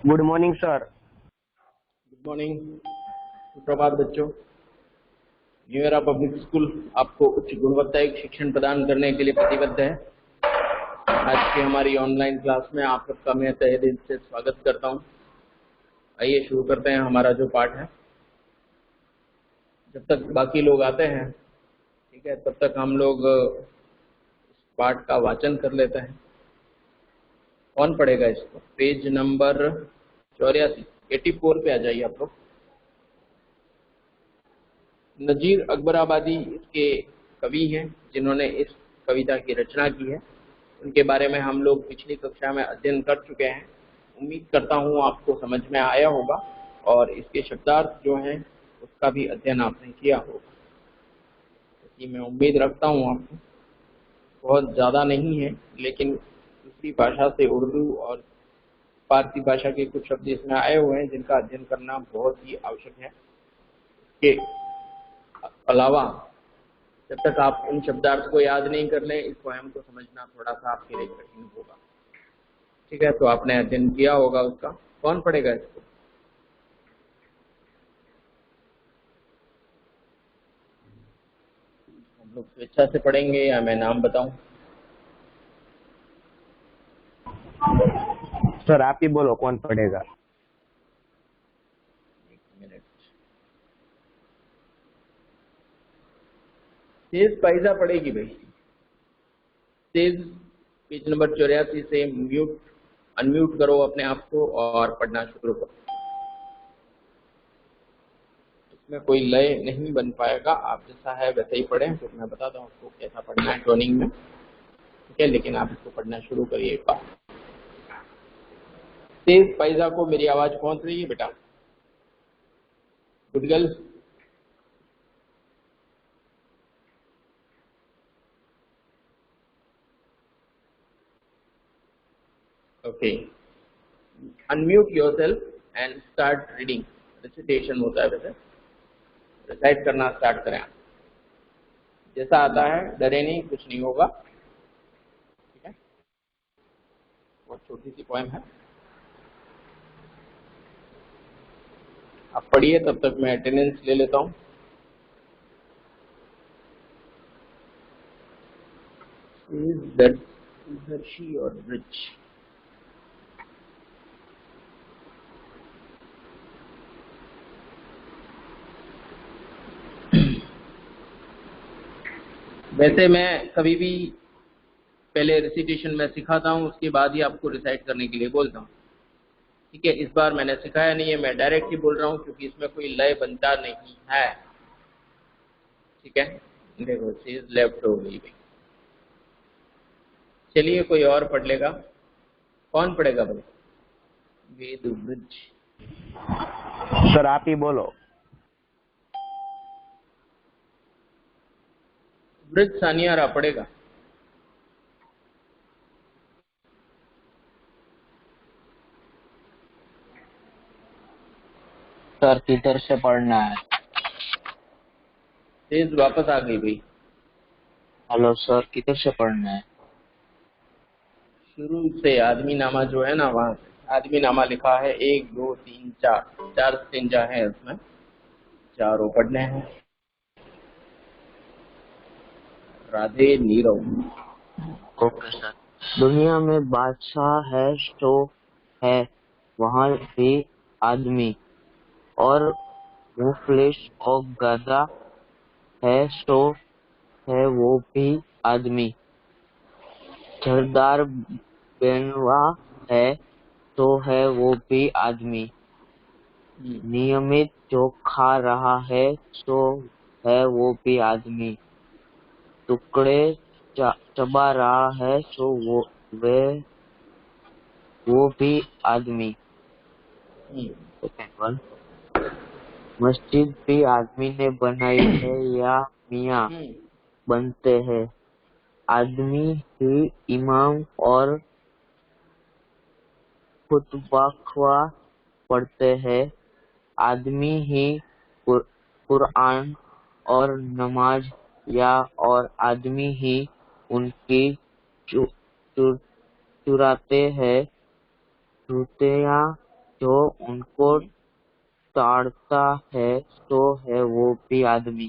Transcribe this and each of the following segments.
Good morning sir. Good morning, सुप्रभात बच्चों। New Ira public school आपको उच्च गुणवत्तायुक्त शिक्षण प्रदान करने के लिए प्रतिबद्ध है। आज की हमारी ऑनलाइन क्लास में आप सबका मैं तहे दिल से स्वागत करता हूं। आइए शुरू करते हैं हमारा जो पाठ है। जब तक बाकी लोग आते हैं, ठीक है, तब तक हम लोग इस पाठ का वाचन कर लेते हैं। कौन पढ़ेगा इसको? पेज नंबर 84 84 पे आ जाइए आप लोग। नजीर अकबराबादी इसके कवि हैं जिन्होंने इस कविता की रचना की है। उनके बारे में हम लोग पिछली कक्षा में अध्ययन कर चुके हैं। उम्मीद करता हूँ आपको समझ में आया होगा और इसके शब्दार्थ जो हैं उसका भी अध्ययन आपने किया होगा। तो मैं उम्मीद रखता हूँ आपको बहुत ज़्यादा नहीं है, लेकिन दूसरी भाषा से उर्दू और फारसी भाषा के कुछ शब्द इसमें आए हुए हैं जिनका अध्ययन करना बहुत ही आवश्यक है। इसके अलावा जब तक आप उन शब्दार्थ को याद नहीं कर लें, इस पोएम को समझना थोड़ा सा आपके लिए कठिन होगा। ठीक है, तो आपने अध्ययन किया होगा उसका। कौन पढ़ेगा इसको? हम लोग स्वेच्छा से पढ़ेंगे या मैं नाम बताऊं? सर आप ही बोलो कौन पढ़ेगा। एक मिनट। तेज पाइजा पढ़ेगी भाई। तेज पेज नंबर 84 से अनम्यूट करो अपने आप को और पढ़ना शुरू करो। इसमें कोई लय नहीं बन पाएगा, आप जैसा है वैसे ही पढ़ें। तो मैं बताता हूँ आपको कैसा पढ़ना है टोनिंग में, ठीक है, लेकिन आप इसको पढ़ना शुरू करिए एक बार। तेज पाइजा को मेरी आवाज पहुंच रही है बेटा? Good girl. Okay, unmute yourself and start reading. Recitation होता है वैसे, रिसाइट करना स्टार्ट करें। जैसा आता है, डरे नहीं, कुछ नहीं होगा, ठीक है। बहुत छोटी सी पोएम है, आप पढ़िए, तब तक मैं अटेंडेंस ले लेता हूँ। Is she or rich? वैसे मैं कभी भी पहले रिसिटेशन में सिखाता हूँ, उसके बाद ही आपको रिसाइट करने के लिए बोलता हूँ, ठीक है। इस बार मैंने सिखाया नहीं है, मैं डायरेक्ट ही बोल रहा हूँ क्योंकि इसमें कोई लय बनता नहीं है, ठीक है। देखो चीज लेफ्ट हो गई भाई। चलिए कोई और पढ़ लेगा। कौन पढ़ेगा भाई? वेद ब्रिज। सर आप ही बोलो। ब्रिज सानियारा पढ़ेगा। सर किधर से पढ़ना है? तेज वापस आ गई भाई। हेलो सर, किधर से पढ़ना है? शुरू से आदमी नामा जो है ना, वहां से आदमी नामा लिखा है 1 2 3 4 4 स्टेंजा है उसमें, चारों पढ़ने हैं। राधे नीरव। Okay sir. दुनिया में बादशाह है तो है वहाँ भी आदमी, और मुफलिस और गधा है तो है वो भी आदमी। झरदार बेनवा है तो है वो भी आदमी। नियमित जो खा रहा है तो है वो भी आदमी। टुकड़े चबा रहा है तो वो भी आदमी। मस्जिद भी आदमी ने बनाई है या मियाँ बनते हैं। आदमी ही इमाम और खुतबा पढ़ते हैं। आदमी ही कुरान और नमाज और आदमी ही उनकी चुराते हैं जूतियाँ जो उनको ताड़ता है सो है वो भी आदमी।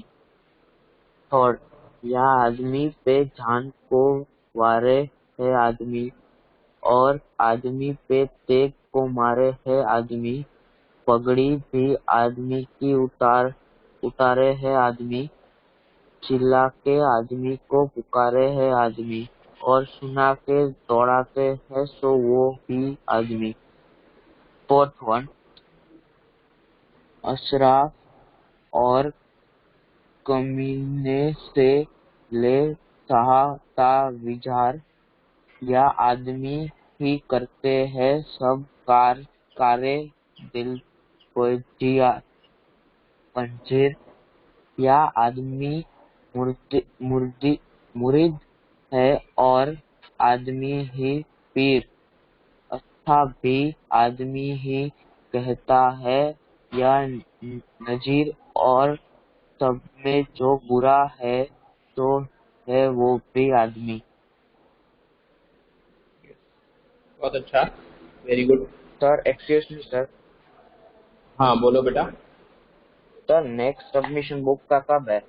थर्ड, यह आदमी पे जान को वारे है आदमी, और आदमी पे तेग को मारे है आदमी। पगड़ी भी आदमी की उतारे है आदमी, चिल्ला के आदमी को पुकारे है आदमी, और सुना के दौड़ाते है सो वो भी आदमी। फोर्थ वन, अशराफ और कमीने से ले सहाता विचार, या आदमी ही करते हैं सब कारे दिल को जिया पंजीर, या आदमी मुरीद है और आदमी ही पीर, अच्छा भी आदमी ही कहता है या नजीर, और सब में जो बुरा है तो है वो भी आदमी। बहुत अच्छा, very good. Sir excuse me sir. हाँ बोलो बेटा। सर नेक्स्ट सबमिशन बुक का कब है?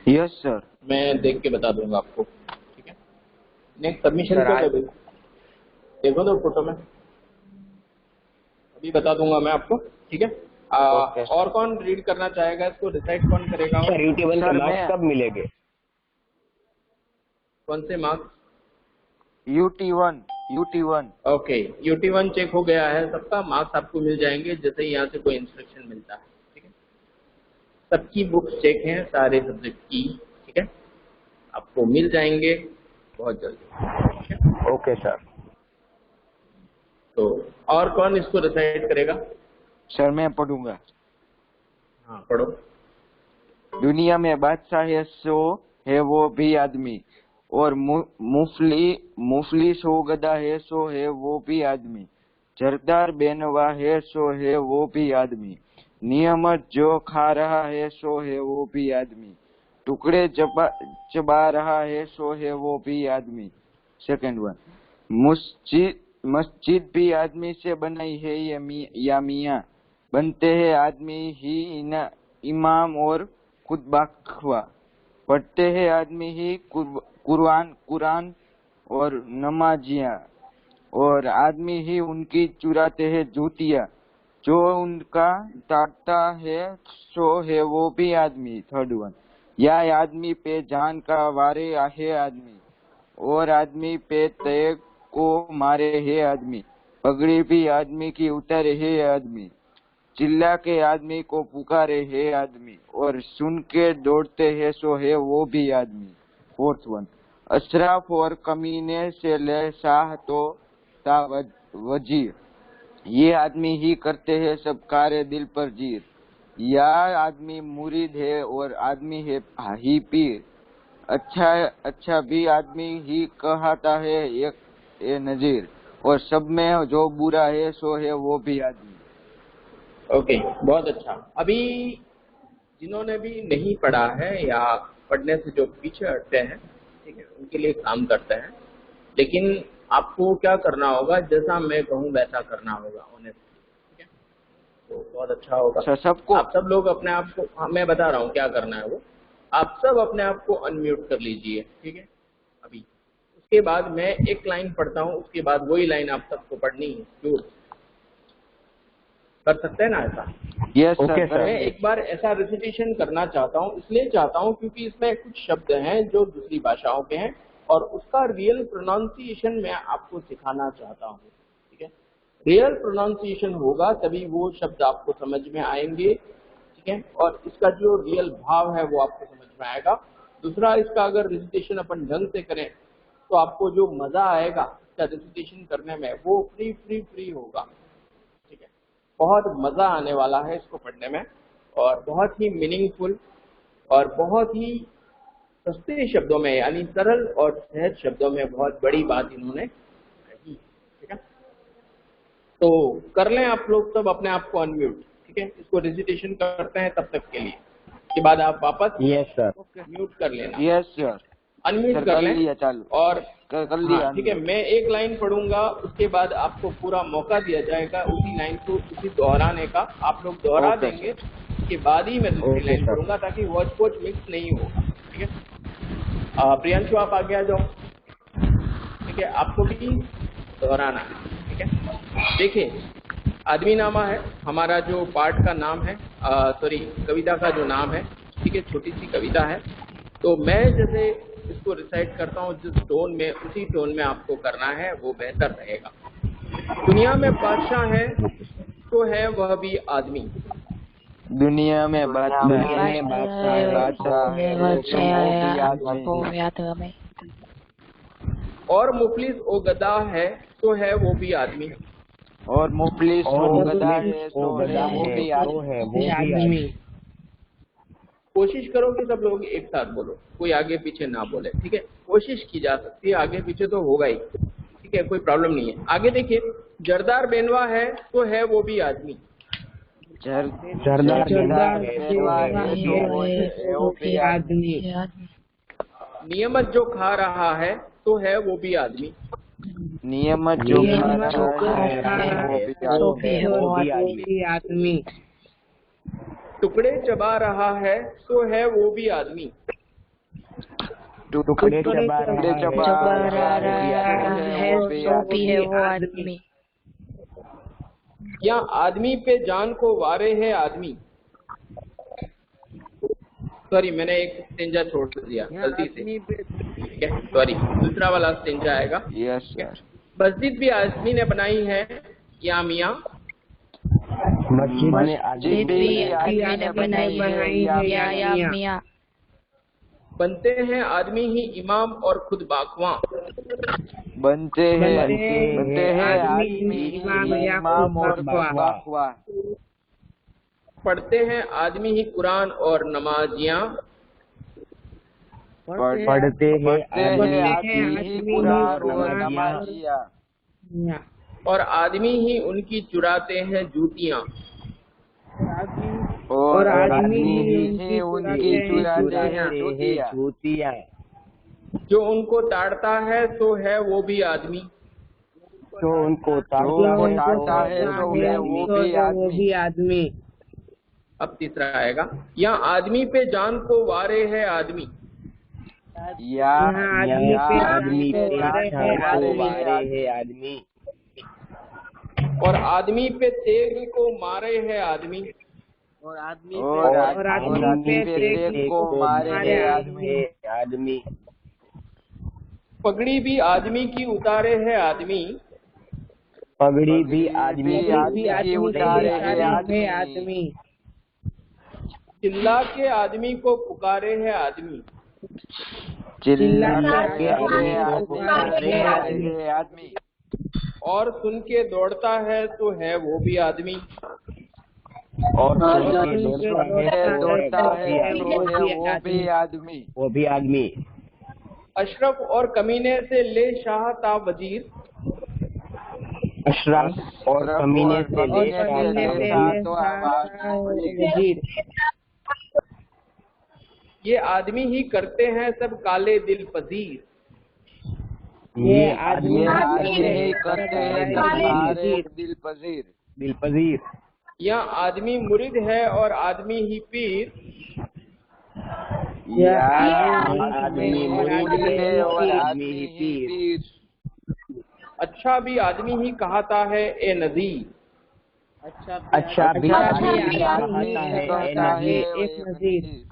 Yes sir. मैं देख के बता दूंगा आपको, ठीक है। नेक्स्ट सबमिशन सर, कब है आज- बेटा? देखो तो फोटो में, अभी बता दूंगा मैं आपको, ठीक है। Okay sir. और कौन रीड करना चाहेगा इसको, डिसाइड कौन करेगा? सर यूटी1 के सर, मार्क्स मैं- कब मिलेंगे? कौन से मार्क्स? यूटी1। ओके, यूटी1 चेक हो गया है सबका, मार्क्स आपको मिल जाएंगे जैसे ही यहाँ से कोई इंस्ट्रक्शन मिलता है, ठीक है। सबकी बुक्स चेक हैं, सारे सब्जेक्ट की, ठीक है। आपको मिल जाएंगे बहुत जल्दी, ठीक है। Okay sir. तो और कौन इसको डिसाइड करेगा? सर मैं पढ़ूंगा। हाँ पढ़ो। दुनिया में बादशाह है सो है वो भी आदमी, और मुफली सो गधा है सो है वो भी आदमी, जरदार बेनवा है सो है वो भी आदमी, नियमत जो खा रहा है सो है वो भी आदमी, टुकड़े चबा रहा है सो है वो भी आदमी। सेकंड वन, मस्जिद भी आदमी से बनाई है या मियाँ, बनते हैं आदमी ही इमाम और खुद बख्वा, पढ़ते हैं आदमी ही कुरान और नमाजियाँ, और आदमी ही उनकी चुराते हैं जूतियाँ, जो उनका ताकता है सो है वो भी आदमी। थर्ड वन, या आदमी पे जान का वारे है आदमी, और आदमी पे तेग को मारे है आदमी, पगड़ी भी आदमी की उतारे है आदमी, चिल्ला के आदमी को पुकारे है आदमी, और सुन के दौड़ते हैं सो है वो भी आदमी। फोर्थ वन, अशराफ और कमीने से ले शाह तो ता वजीर, ये आदमी ही करते हैं सब कार्य दिल पर जीर, या आदमी मुरीद है और आदमी है ही पीर, अच्छा भी आदमी ही कहता है एक ए नजीर, और सब में जो बुरा है सो है वो भी आदमी। ओके, बहुत अच्छा। अभी जिन्होंने भी नहीं पढ़ा है या पढ़ने से जो पीछे हटते हैं, ठीक है, उनके लिए काम करते हैं, लेकिन आपको क्या करना होगा, जैसा मैं कहूँ वैसा करना होगा ऑनेस्टली, ठीक है। तो बहुत अच्छा होगा। सर सबको आप सब लोग अपने आप को, हाँ, मैं बता रहा हूँ क्या करना है वो, आप सब अपने आप को अनम्यूट कर लीजिए, ठीक है अभी। उसके बाद मैं एक लाइन पढ़ता हूँ, उसके बाद वही लाइन आप सबको पढ़नी है, जरूर कर सकते हैं ना ऐसा? यस मैं सर। एक बार ऐसा रिसिटेशन करना चाहता हूँ, इसलिए चाहता हूँ क्योंकि इसमें कुछ शब्द हैं जो दूसरी भाषाओं के हैं और उसका रियल प्रोनाउंसिएशन मैं आपको सिखाना चाहता हूँ, ठीक है। रियल प्रोनाउंसिएशन होगा तभी वो शब्द आपको समझ में आएंगे, ठीक है, और इसका जो रियल भाव है वो आपको समझ में आएगा। दूसरा, इसका अगर रिसिटेशन अपन ढंग से करें तो आपको जो मजा आएगा इसका रिसिटेशन करने में वो फ्री होगा, ठीक है। बहुत मजा आने वाला है इसको पढ़ने में, और बहुत ही मीनिंगफुल और बहुत ही सस्ते शब्दों में, यानी सरल और सहज शब्दों में बहुत बड़ी बात इन्होंने कही, ठीक है। तो कर लें आप लोग सब अपने आप को अनम्यूट, ठीक है। इसको रिसिटेशन करते हैं तब तक के लिए, उसके बाद आप वापस यस सर। म्यूट कर लेना। Yes sir. अनम्यूट सर कर कर लें लिया चालू, और कर लिया। हाँ ठीक है, मैं एक लाइन पढ़ूंगा, उसके बाद आपको पूरा मौका दिया जाएगा उसी लाइन को उसी दोहराने का। आप लोग दोहरा ओके देंगे, सर। उसके बाद ही मैं दूसरी ओके लाइन सर। पढ़ूंगा ताकि वॉच वॉच मिक्स नहीं होगा। ठीक है, प्रियांशु आप आगे आ जाओ। ठीक है, आपको भी दोहराना है। ठीक है, देखिए आदमी नामा है हमारा जो पाठ का नाम है, सॉरी कविता का जो नाम है। ठीक है, छोटी सी कविता है, तो मैं जैसे इसको रिसाइट करता हूँ जिस टोन में, उसी टोन में आपको करना है, वो बेहतर रहेगा। दुनिया में बादशाह है तो है वह भी आदमी। दुनिया में बादशाह है, दुनिया में बादशाह है बादशाह है तो वो भी आदमी। और मुफलिस ओ गदा है तो है वो भी आदमी। और मुफलिस और हो गधा मुफलिस है वो तो गधा है वो है भी तो है वो भी आदमी। कोशिश करो कि सब लोग एक साथ बोलो, कोई आगे पीछे ना बोले। ठीक है, कोशिश की जा सकती है, आगे पीछे तो होगा ही। ठीक है, कोई प्रॉब्लम नहीं है। आगे देखिए, जरदार बेनवा है तो है वो भी आदमी। सरदार बेनवा है तो वो भी आदमी। नियमत जो खा रहा है तो है वो भी आदमी। नियमत जो खा रहा तो है वो भी आदमी। टुकड़े चबा रहा है तो है वो भी आदमी। टुकड़े चबा रहा है है तो भी है वो आदमी। या आदमी पे जान को वारे है आदमी। सॉरी, मैंने एक स्टेंजा छोड़ दिया गलती से। ठीक है, सॉरी, दूसरा वाला स्टेंजा आएगा। यस ठीक है, सर। मस्जिद भी आदमी ने बनाई है या मियाँ। मस्जिद भी आदमी ने बनाई है या मियाँ। बनते हैं आदमी ही इमाम और खुद बाखवां। बनते हैं आदमी इमाम और बाखवा। पढ़ते हैं आदमी ही कुरान और नमाजियाँ। पढ़ते हैं आदमी ही कुरान और नमाजिया। और आदमी ही उनकी चुराते हैं जूतियाँ। और आदमी ही उनकी चुराते हैं जूतियाँ। जो उनको ताड़ता है तो है वो भी आदमी। तो उनको ताड़ता है तो है वो भी आदमी। अब तीसरा आएगा, या आदमी पे जान को वारे है आदमी। या आदमी पे वारे है आदमी। और आदमी पे तेग को मारे है आदमी। और आदमी पे तेग को मारे है आदमी। पगड़ी भी आदमी की उतारे है आदमी। पगड़ी भी आदमी की उतारे है आदमी। चिल्ला के आदमी को पुकारे है आदमी। चिल्ला के आदमी आदमी। और सुन के दौड़ता है तो है वो भी आदमी। और दौड़ता है तो वो भी आदमी। अशरफ और कमीने से ले शाह ता वजीर। अशरफ और कमीने से वजीर। ये आदमी ही करते हैं सब काले दिल पजीर। ये आदमी ही करते हैं काले दिल पजीर। या आदमी मुरिद है और आदमी ही पीर। या आदमी मुरीद है और आदमी ही पीर। अच्छा भी आदमी ही कहता है ए नदी। अच्छा भी कहता है एक नजीर।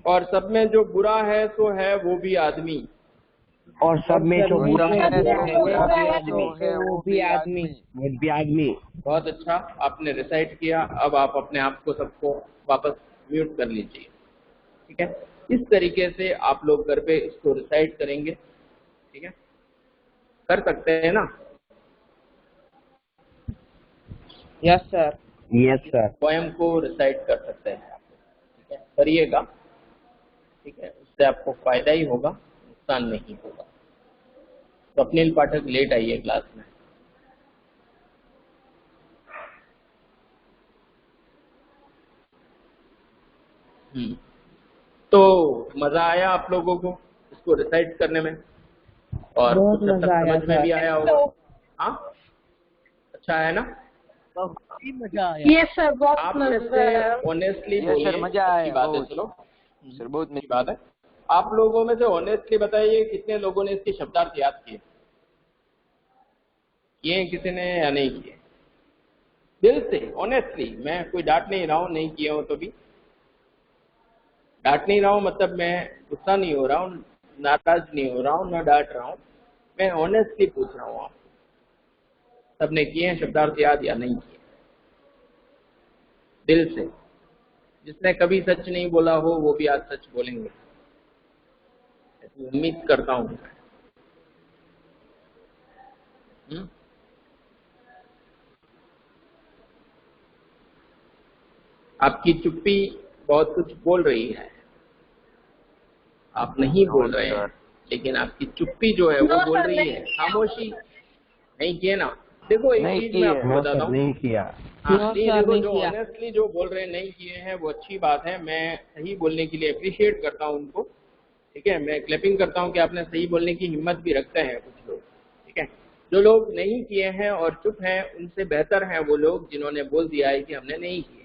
और सब में जो बुरा है सो है वो भी आदमी। और सब में जो बुरा है वो भी आदमी। बहुत अच्छा, आपने रिसाइट किया। अब आप अपने आप को सबको वापस म्यूट कर लीजिए। ठीक है, इस तरीके से आप लोग घर पे इसको रिसाइट करेंगे। ठीक है, कर सकते हैं ना? Yes sir. पोएम को रिसाइट कर सकते हैं। ठीक है, करिएगा। ठीक है, उससे आपको फायदा ही होगा, नुकसान नहीं होगा। स्वप्निल पाठक लेट आइए क्लास में। तो मजा आया आप लोगों को इसको रिसाइट करने में, और बहुत कुछ हद मजा तक आया समझ में भी आया होगा। हाँ, अच्छा है ना? काफी मजा आया। ये सर बहुत आप में मजा से आया। ऑनेस्टली ये बोलिए, सर मजा अच्छी आया बात है। बहुत। चलो सर बहुत अच्छी बात है। आप लोगों में से ऑनेस्टली बताइए कितने लोगों ने इसके शब्दार्थ याद किए? किए किसी ने या नहीं किए? दिल से ऑनेस्टली, मैं कोई डांट नहीं रहा हूँ, नहीं किए हो तो भी डांट नहीं रहा हूँ, मतलब मैं गुस्सा नहीं हो रहा हूँ, नाराज नहीं हो रहा हूँ, ना डांट रहा हूँ, मैं ऑनेस्टली पूछ रहा हूँ आप सबने किए हैं शब्दार्थ याद या नहीं किए? दिल से। जिसने कभी सच नहीं बोला हो वो भी आज सच बोलेंगे, ऐसी उम्मीद करता हूँ। आपकी चुप्पी बहुत कुछ बोल रही है, आप नहीं बोल रहे हैं, लेकिन आपकी चुप्पी जो है वो बोल रही है। खामोशी नहीं किए ना? देखो एक चीज मैं आपको बताता हूँ, नहीं किया। हाँ, नहीं, देखो जो ऑनेस्टली जो बोल रहे हैं नहीं किए हैं वो अच्छी बात है, मैं सही बोलने के लिए अप्रिशिएट करता हूँ उनको, ठीक है, मैं क्लैपिंग करता हूँ कि आपने सही बोलने की हिम्मत भी रखते हैं कुछ लोग, ठीक है। जो लोग नहीं किए हैं और चुप हैं उनसे बेहतर हैं वो लोग जिन्होंने बोल दिया है कि हमने नहीं किए।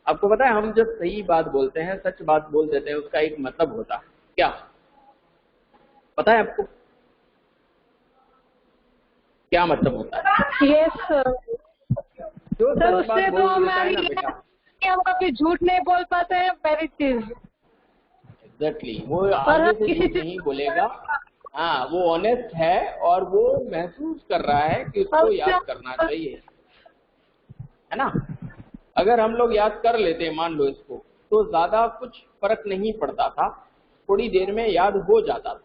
आपको पता है हम जब सही बात बोलते हैं, सच बात बोल देते हैं, उसका एक मतलब होता है, क्या पता है आपको? क्या मतलब होता है? Yes sir. जो सर सच बात उससे तो बोल देता है हमारी ना बेटा, कि हम कभी झूठ नहीं बोल पाते हैं, पहली चीज। एग्जैक्टली, वो आगे से झूठ नहीं बोलेगा। हाँ, वो ऑनेस्ट है और वो महसूस कर रहा है कि उसको याद करना चाहिए, है ना। अगर हम लोग याद कर लेते मान लो इसको, तो ज्यादा कुछ फर्क नहीं पड़ता था, थोड़ी देर में याद हो जाता था।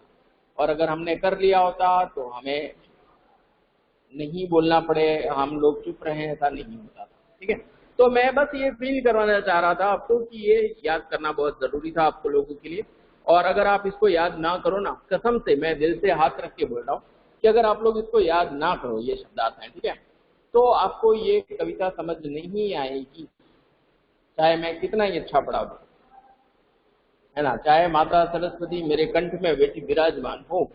और अगर हमने कर लिया होता तो हमें नहीं बोलना पड़े, हम लोग चुप रहे, ऐसा नहीं होता था, ठीक है। तो मैं बस ये फील करवाना चाह रहा था आपको कि ये याद करना बहुत जरूरी था आपको लोगों के लिए। और अगर आप इसको याद ना करो ना, कसम से मैं दिल से हाथ रख के बोल रहा हूँ कि अगर आप लोग इसको याद ना करो, ये शब्दार्थ हैं, ठीक है, तो आपको ये कविता समझ नहीं आएगी, चाहे मैं कितना ही अच्छा पढ़ा दूं, है ना, चाहे माता सरस्वती मेरे कंठ में बैठी विराजमान हो,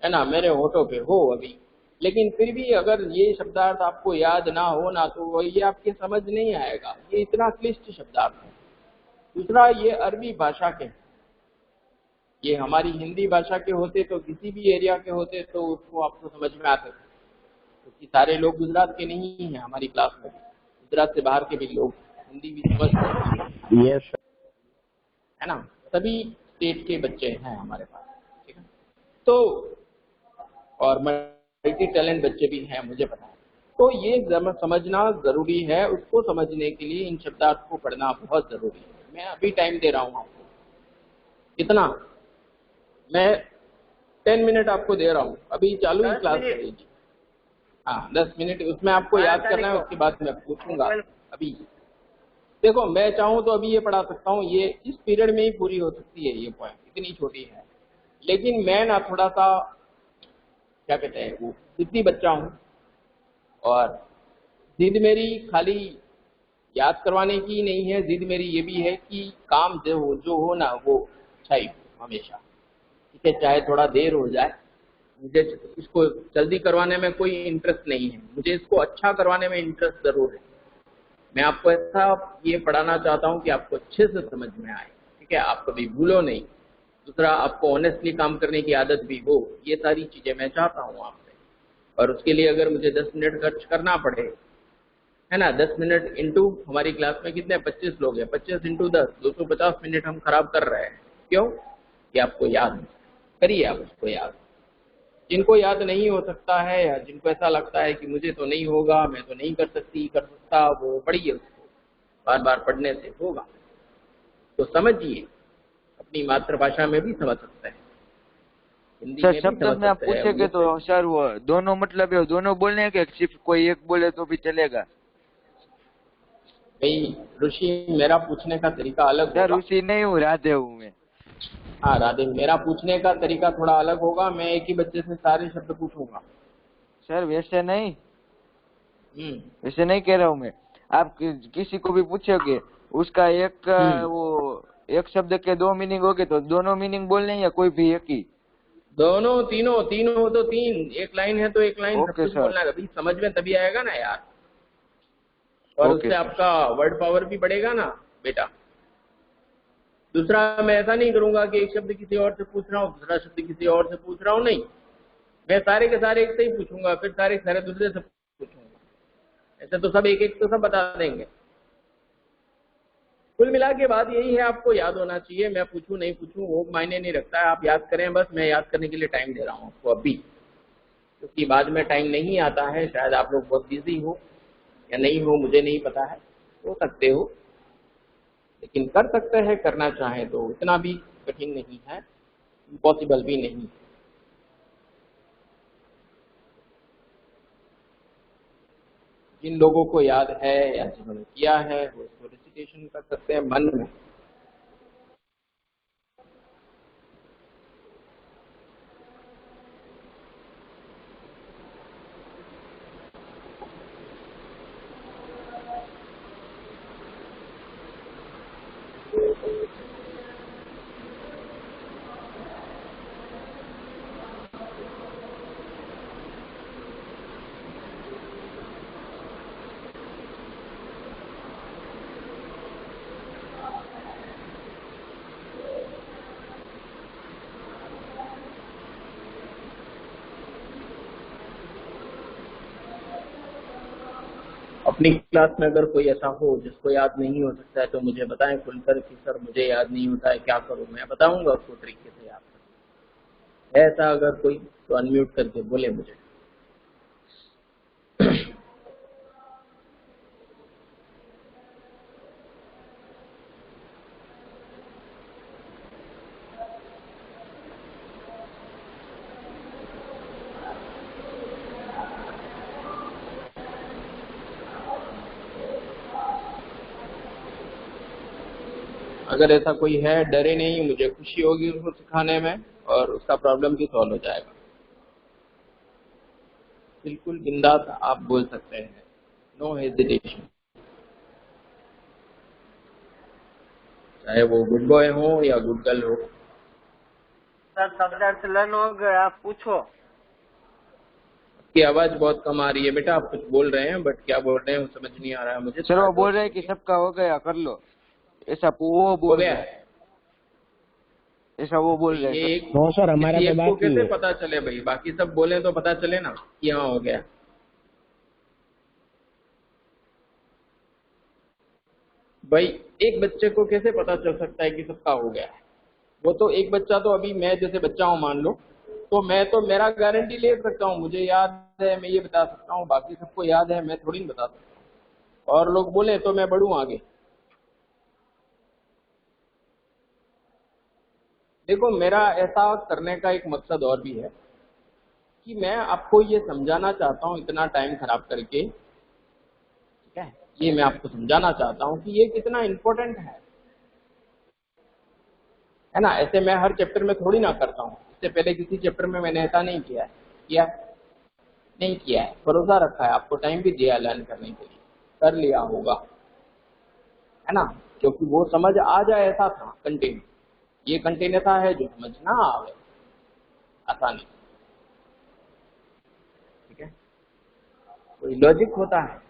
है ना, मेरे होठों पे हो अभी, लेकिन फिर भी अगर ये शब्दार्थ आपको याद ना हो ना, तो ये आपके समझ नहीं आएगा, ये इतना क्लिष्ट शब्दार्थ है। दूसरा, ये अरबी भाषा के, ये हमारी हिंदी भाषा के होते तो किसी भी एरिया के होते तो उसको आपको समझ में आते, क्योंकि सारे लोग गुजरात के नहीं हैं हमारी क्लास में, गुजरात से बाहर के भी लोग हिंदी भी समझते हैं, yes, है ना, सभी स्टेट के बच्चे हैं हमारे पास, ठीक है। तो और मल्टी टैलेंट बच्चे भी हैं, मुझे पता है। तो ये समझना जरूरी है, उसको समझने के लिए इन शब्दार्थ को पढ़ना बहुत जरूरी है। मैं अभी टाइम दे रहा हूँ आपको, कितना, मैं 10 मिनट आपको दे रहा हूँ, अभी चालू ही क्लास करेगी। हाँ 10 मिनट, उसमें आपको याद करना है, उसके बाद मैं पूछूंगा। अभी देखो, मैं चाहूँ तो अभी ये पढ़ा सकता हूँ, ये इस पीरियड में ही पूरी हो सकती है ये पोएम, इतनी छोटी है। लेकिन मैं ना थोड़ा सा क्या कहते हैं, वो जिद्दी बच्चा हूँ, और जिद मेरी खाली याद करवाने की नहीं है, जिद मेरी ये भी है कि काम जो हो ना वो अच्छा ही हो हमेशा, ठीक है, चाहे थोड़ा देर हो जाए। मुझे इसको जल्दी करवाने में कोई इंटरेस्ट नहीं है, मुझे इसको अच्छा करवाने में इंटरेस्ट जरूर है। मैं आपको ऐसा ये पढ़ाना चाहता हूँ कि आपको अच्छे से समझ में आए, ठीक है, आप कभी भूलो नहीं। दूसरा, आपको ऑनेस्टली काम करने की आदत भी हो, ये सारी चीजें मैं चाहता हूँ आपसे। और उसके लिए अगर मुझे 10 मिनट खर्च करना पड़े, है ना, 10 मिनट इंटू, हमारी क्लास में कितने 25 लोग हैं, 25 इंटू 10, 250 मिनट हम खराब कर रहे हैं। क्यों? कि आपको याद करिए, आप उसको याद। जिनको याद नहीं हो सकता है या जिनको ऐसा लगता है कि मुझे तो नहीं होगा, मैं तो नहीं कर सकता, वो पढ़िए उसको, बार बार पढ़ने से होगा। तो समझिए, अपनी मातृभाषा में भी समझ सकते हैं, हिंदी सर में भी शब्द समझ में आप सकते हैं। पूछेंगे तो सर वो दोनों मतलब है, दोनों बोलने हैं कि सिर्फ कोई एक बोले तो भी चलेगा? भाई ऋषि, मेरा पूछने का तरीका अलग सर होगा। ऋषि नहीं हूँ, राधे हूँ मैं। हाँ राधे, मेरा पूछने का तरीका थोड़ा अलग होगा, मैं एक ही बच्चे से सारे शब्द पूछूंगा। सर वैसे नहीं, हम्म, वैसे नहीं कह रहा हूँ मैं। आप किसी को भी पूछोगे, उसका एक वो एक शब्द के दो मीनिंग हो गए तो दोनों मीनिंग बोलने हैं या कोई भी एक ही? दोनों, तीनों, तीनों हो तो तीन, एक लाइन है तो एक लाइन सब ओके कुछ सर। बोलना है, अभी समझ में तभी आएगा ना यार। और ओके उससे सर। आपका वर्ड पावर भी बढ़ेगा ना बेटा। दूसरा, मैं ऐसा नहीं करूंगा कि एक शब्द किसी और से पूछ रहा हूँ, दूसरा शब्द किसी और से पूछ रहा हूँ, नहीं, मैं सारे के सारे एक से ही पूछूंगा, फिर सारे के सारे दूसरे से पूछूंगा। ऐसे तो सब एक एक तो सब बता देंगे। कुल मिला के बात यही है, आपको याद होना चाहिए। मैं पूछूं नहीं पूछूं वो मायने नहीं रखता है, आप याद करें बस। मैं याद करने के लिए टाइम दे रहा हूँ आपको अभी, क्योंकि बाद में टाइम नहीं आता है। शायद आप लोग बहुत बिजी हो या नहीं हो, मुझे नहीं पता है, हो सकते हो, लेकिन कर सकते हैं, करना चाहें तो। इतना भी कठिन नहीं है, इम्पॉसिबल भी नहीं है। जिन लोगों को याद है या जिन्होंने किया है वो इसको रिसिटेशन कर सकते हैं मन में। अपनी क्लास में अगर कोई ऐसा हो जिसको याद नहीं हो सकता है तो मुझे बताएं खुलकर कि सर मुझे याद नहीं होता है, क्या करूं। मैं बताऊंगा उसको तरीके से याद करना। ऐसा अगर कोई तो अनम्यूट करके बोले मुझे। अगर ऐसा कोई है, डरे नहीं, मुझे खुशी होगी उसको सिखाने में और उसका प्रॉब्लम भी सॉल्व हो जाएगा। बिल्कुल बिंदास आप बोल सकते हैं, नो हेजिटेशन, चाहे वो गुड बॉय हो या गुड गर्ल हो। सर सब्जेक्ट लर्न हो गया, आप पूछो। आपकी आवाज बहुत कम आ रही है बेटा, आप कुछ बोल रहे हैं बट क्या बोल रहे हैं वो समझ नहीं आ रहा है मुझे। सर वो बोल रहे हैं कि सबका हो गया, कर लो, ऐसा वो हो बोल गया रहे हैं, ऐसा वो बोल रहे ये हैं एक, नो सर, हमारा किसी तो एक को बाकी कैसे है। पता चले भाई? बाकी सब बोले तो पता चले ना कि हाँ हो गया। भाई एक बच्चे को कैसे पता चल सकता है कि सबका हो गया है? वो तो एक बच्चा तो, अभी मैं जैसे बच्चा हूँ मान लो, तो मैं तो मेरा गारंटी ले सकता हूँ, मुझे याद है, मैं ये बता सकता हूँ। बाकी सबको याद है मैं थोड़ी नहीं बता सकता, और लोग बोले तो मैं बढ़ूँ आगे। देखो मेरा ऐसा करने का एक मकसद और भी है कि मैं आपको ये समझाना चाहता हूँ इतना टाइम खराब करके, ठीक है, ये मैं आपको समझाना चाहता हूँ कि ये कितना इम्पोर्टेंट है ना। ऐसे मैं हर चैप्टर में थोड़ी ना करता हूँ, इससे पहले किसी चैप्टर में मैंने ऐसा नहीं किया है, किया नहीं किया है, भरोसा रखा है, आपको टाइम भी दिया लर्न करने के लिए, कर लिया होगा, है ना, क्योंकि वो समझ आ जाए ऐसा था कंटेंट। ये कंटेंट ऐसा है जो समझ ना आवे आसानी से, ठीक है, कोई लॉजिक होता है।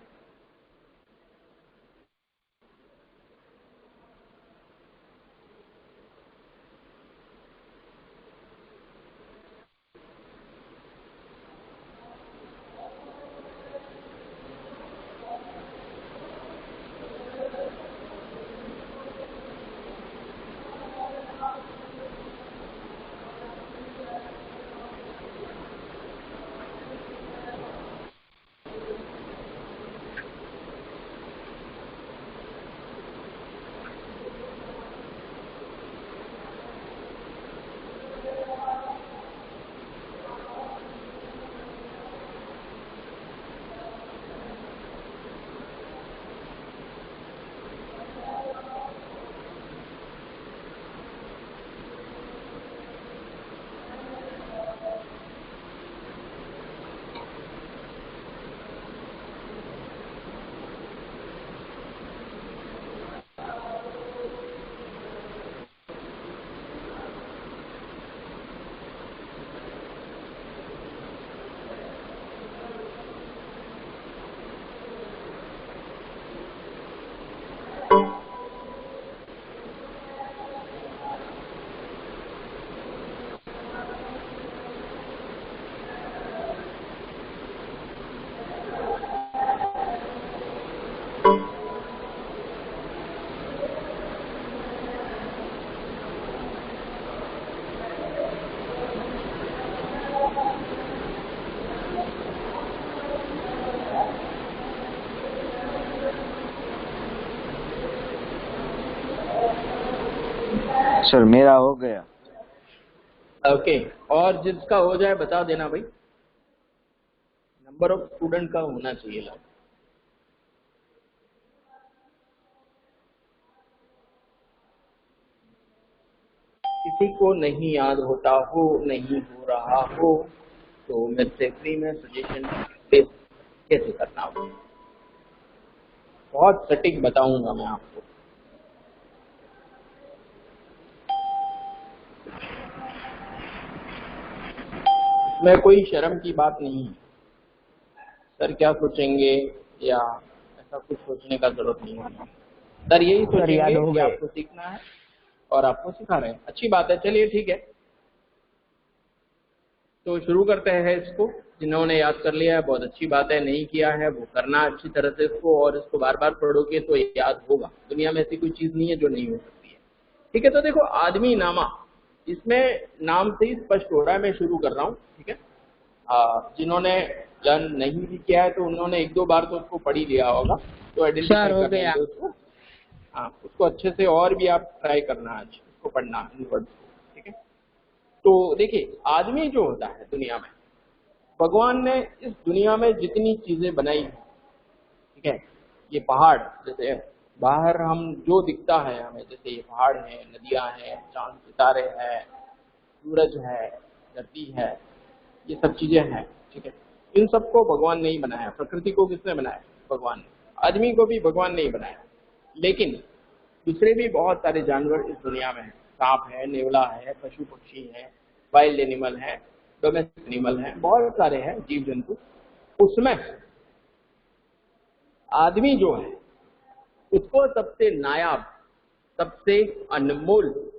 सर मेरा हो गया। ओके, और जिसका हो जाए बता देना भाई। नंबर ऑफ स्टूडेंट का होना चाहिए लगभग। किसी को नहीं याद होता हो, नहीं हो रहा हो, तो मेरे से फ्री में सजेशन कैसे करना हो, बहुत सटीक बताऊंगा मैं आपको। इसमें कोई शर्म की बात नहीं है। सर क्या सोचेंगे या ऐसा कुछ सोचने का जरूरत नहीं है। सर यही सोचेंगे कि आपको सीखना है और आपको सिखा रहे हैं। अच्छी बात है, चलिए ठीक है, तो शुरू करते हैं इसको। जिन्होंने याद कर लिया है बहुत अच्छी बात है, नहीं किया है वो करना अच्छी तरह से इसको, और इसको बार बार पढ़ोगे तो याद होगा। दुनिया में ऐसी कोई चीज नहीं है जो नहीं हो सकती है। ठीक है, तो देखो आदमी नामा, इसमें नाम से ही स्पष्ट हो रहा है। मैं शुरू कर रहा हूँ, ठीक है। जिन्होंने लर्न नहीं भी किया है तो उन्होंने एक दो बार तो उसको पढ़ ही लिया होगा, तो आइडेंटिफाई कर लेंगे उसको। हाँ, उसको अच्छे से और भी आप ट्राई करना आज, उसको पढ़ना इन वर्ड्स को, ठीक है। तो देखिए आदमी जो होता है दुनिया में, भगवान ने इस दुनिया में जितनी चीजें बनाई है, ठीक है, ये पहाड़ जैसे बाहर हम जो दिखता है हमें, जैसे ये पहाड़ है, नदियां हैं, चांद सितारे हैं, सूरज है, धरती है, ये सब चीजें हैं, ठीक है। इन सबको भगवान ने ही बनाया। प्रकृति को किसने बनाया? भगवान ने। आदमी को भी भगवान ने ही बनाया। लेकिन दूसरे भी बहुत सारे जानवर इस दुनिया में हैं। सांप है, नेवला है, पशु पक्षी है, वाइल्ड एनिमल है, डोमेस्टिक एनिमल है, बहुत सारे हैं जीव जंतु। उसमें आदमी जो है उसको सबसे नायाब, सबसे अनमोल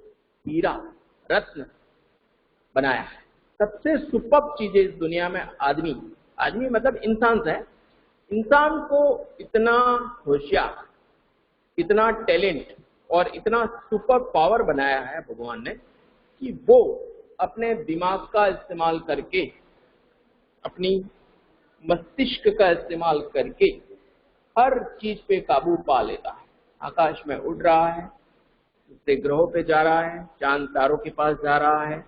हीरा रत्न बनाया है। सबसे सुपर्ब चीजें इस दुनिया में आदमी मतलब इंसान है। इंसान को इतना होशियार, इतना टैलेंट और इतना सुपर पावर बनाया है भगवान ने कि वो अपने दिमाग का इस्तेमाल करके, अपनी मस्तिष्क का इस्तेमाल करके हर चीज पे काबू पा लेता है। आकाश में उड़ रहा है, दूसरे ग्रहों पे जा रहा है, चांद तारों के पास जा रहा है,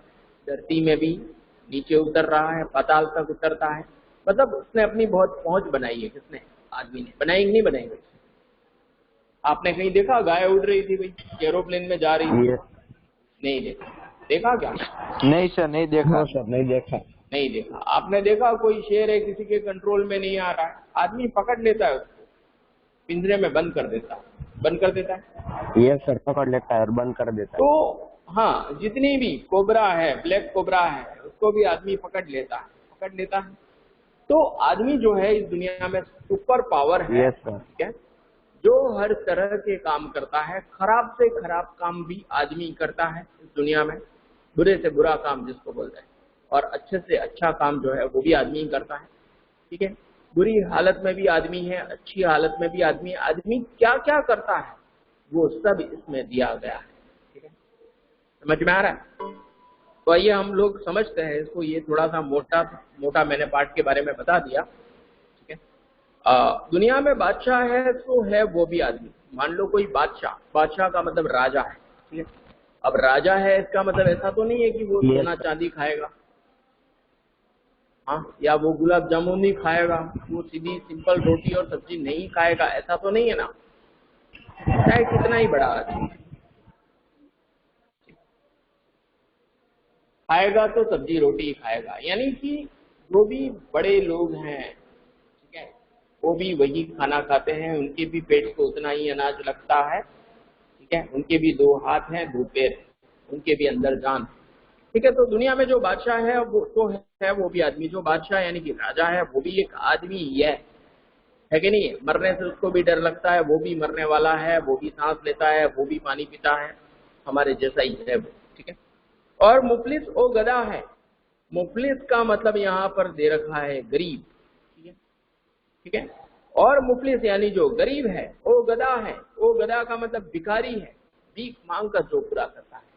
धरती में भी नीचे उतर रहा है, पाताल तक उतरता है। मतलब उसने अपनी बहुत पहुंच बनाई है। किसने? आदमी ने। बनाई नहीं बनाई भाई? आपने कहीं देखा गाय उड़ रही थी भाई, एरोप्लेन में जा रही थी? नहीं देखा। देखा क्या? नहीं सर, नहीं देखा। सर नहीं देखा। नहीं देखा। आपने देखा कोई शेर है किसी के कंट्रोल में नहीं आ रहा है, आदमी पकड़ लेता है उसको, पिंजरे में बंद कर देता है। बंद कर देता है? ये सर पकड़ लेता है और बंद कर देता है। तो हाँ, जितनी भी कोबरा है, ब्लैक कोबरा है, उसको भी आदमी पकड़ लेता है। तो आदमी जो है इस दुनिया में सुपर पावर है, ठीक है, जो हर तरह के काम करता है। खराब से खराब काम भी आदमी करता है इस दुनिया में, बुरे से बुरा काम जिसको बोलते हैं, और अच्छे से अच्छा काम जो है वो भी आदमी करता है, ठीक है। बुरी हालत में भी आदमी है, अच्छी हालत में भी आदमी है। आदमी क्या क्या करता है वो सब इसमें दिया गया है, ठीक है। समझ में आ रहा है? तो आइए हम लोग समझते हैं इसको। ये थोड़ा सा मोटा मैंने पार्ट के बारे में बता दिया, ठीक है। दुनिया में बादशाह है तो है वो भी आदमी। मान लो कोई बादशाह का मतलब राजा है, ठीक है। अब राजा है इसका मतलब ऐसा तो नहीं है कि वो सोना चांदी खाएगा, हाँ, या वो गुलाब जामुन नहीं खाएगा, वो सीधी सिंपल रोटी और सब्जी नहीं खाएगा, ऐसा तो नहीं है ना। चाहे कितना ही बड़ा आदमी खाएगा तो सब्जी रोटी ही खाएगा। यानी कि जो भी बड़े लोग हैं, ठीक है, वो भी वही खाना खाते हैं। उनके भी पेट को उतना ही अनाज लगता है, ठीक है। उनके भी 2 हाथ हैं, 2 पैर, उनके भी अंदर जान, ठीक है। तो दुनिया में जो बादशाह है वो तो है वो भी आदमी। जो बादशाह यानी कि राजा है वो भी एक आदमी ही है कि नहीं है? मरने से उसको भी डर लगता है, वो भी मरने वाला है, वो भी सांस लेता है, वो भी पानी पीता है, हमारे जैसा ही है वो, ठीक है। और मुफलिस ओ गधा है। मुफलिस का मतलब यहाँ पर दे रखा है गरीब, ठीक है। और मुफलिस यानी जो गरीब है, ओ गधा है। ओ गधा का मतलब भिखारी है, भीख मांग कर जो पूरा करता है,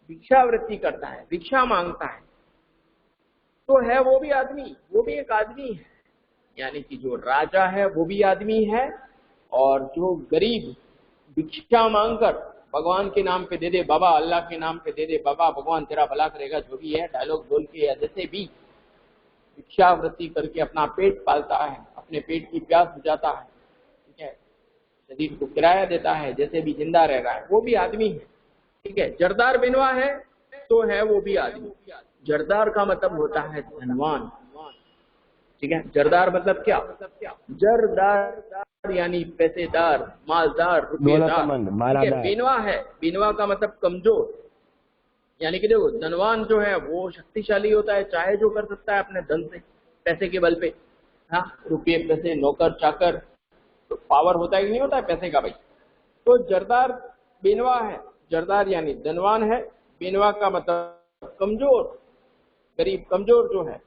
भिक्षावृत्ति करता है, भिक्षा मांगता है, तो है वो भी आदमी, वो भी एक आदमी है। यानी कि जो राजा है वो भी आदमी है, और जो गरीब भिक्षा मांगकर भगवान के नाम पे दे दे बाबा, अल्लाह के नाम पे दे दे बाबा, भगवान तेरा भला करेगा, जो भी है डायलॉग बोल के या जैसे भी भिक्षावृत्ति करके अपना पेट पालता है, अपने पेट की प्यास बुझाता है, ठीक है, शरीर को किराया देता है, जैसे भी जिंदा रह रहा है, वो भी आदमी है। ठीक है, जरदार बिनवा है तो है वो भी आदमी। जरदार का मतलब होता है धनवान। ठीक है, जरदार मतलब क्या? जरदार यानी पैसेदार, मालदार, रुपयेदार। बिनवा है, बिनवा का मतलब कमजोर, यानी कि देखो धनवान जो है वो शक्तिशाली होता है, चाहे जो कर सकता है अपने धन से, पैसे के बल पे। हाँ, रुपये पैसे, नौकर चाकर, तो पावर होता है कि नहीं होता है पैसे का भाई। तो जरदार बिनवा है, जरदार यानी धनवान है, बिनवा का मतलब कमजोर, गरीब कमजोर जो है।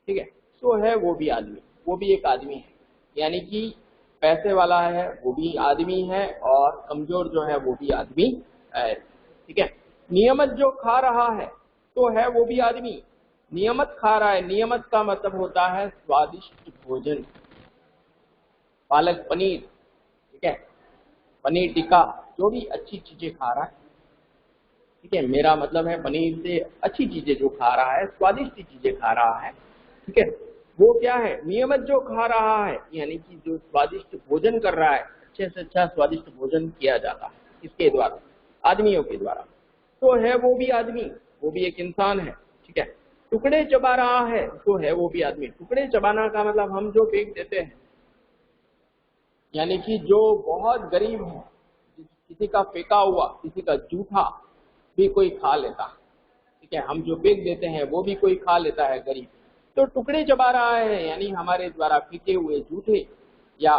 ठीक है, तो है वो भी आदमी, वो भी एक आदमी है, यानी कि पैसे वाला है वो भी आदमी है और कमजोर जो है वो भी आदमी है। ठीक है, नियमत जो खा रहा है तो है वो भी आदमी। नियमत खा रहा है, नियमत का मतलब होता है स्वादिष्ट भोजन, पालक पनीर, ठीक है, पनीर टिक्का, जो भी अच्छी चीजें खा रहा है। ठीक है, मेरा मतलब है पनीर से अच्छी चीजें जो खा रहा है, स्वादिष्ट चीजें खा रहा है। ठीक है, वो क्या है? नियमित जो खा रहा है, यानी कि जो स्वादिष्ट भोजन कर रहा है, अच्छे से अच्छा स्वादिष्ट भोजन किया जाता है किसके द्वारा? आदमियों के द्वारा। तो है वो भी आदमी, वो भी एक इंसान है। ठीक है, टुकड़े चबा रहा है तो है वो भी आदमी। टुकड़े चबाना का मतलब हम जो फेंक देते हैं, यानी कि जो बहुत गरीब है, किसी का फेंका हुआ, किसी का जूठा भी कोई खा लेता है। ठीक है, हम जो फेंक देते हैं वो भी कोई खा लेता है गरीब। तो टुकड़े चबा रहा है, यानी हमारे द्वारा फेंके हुए जूठे या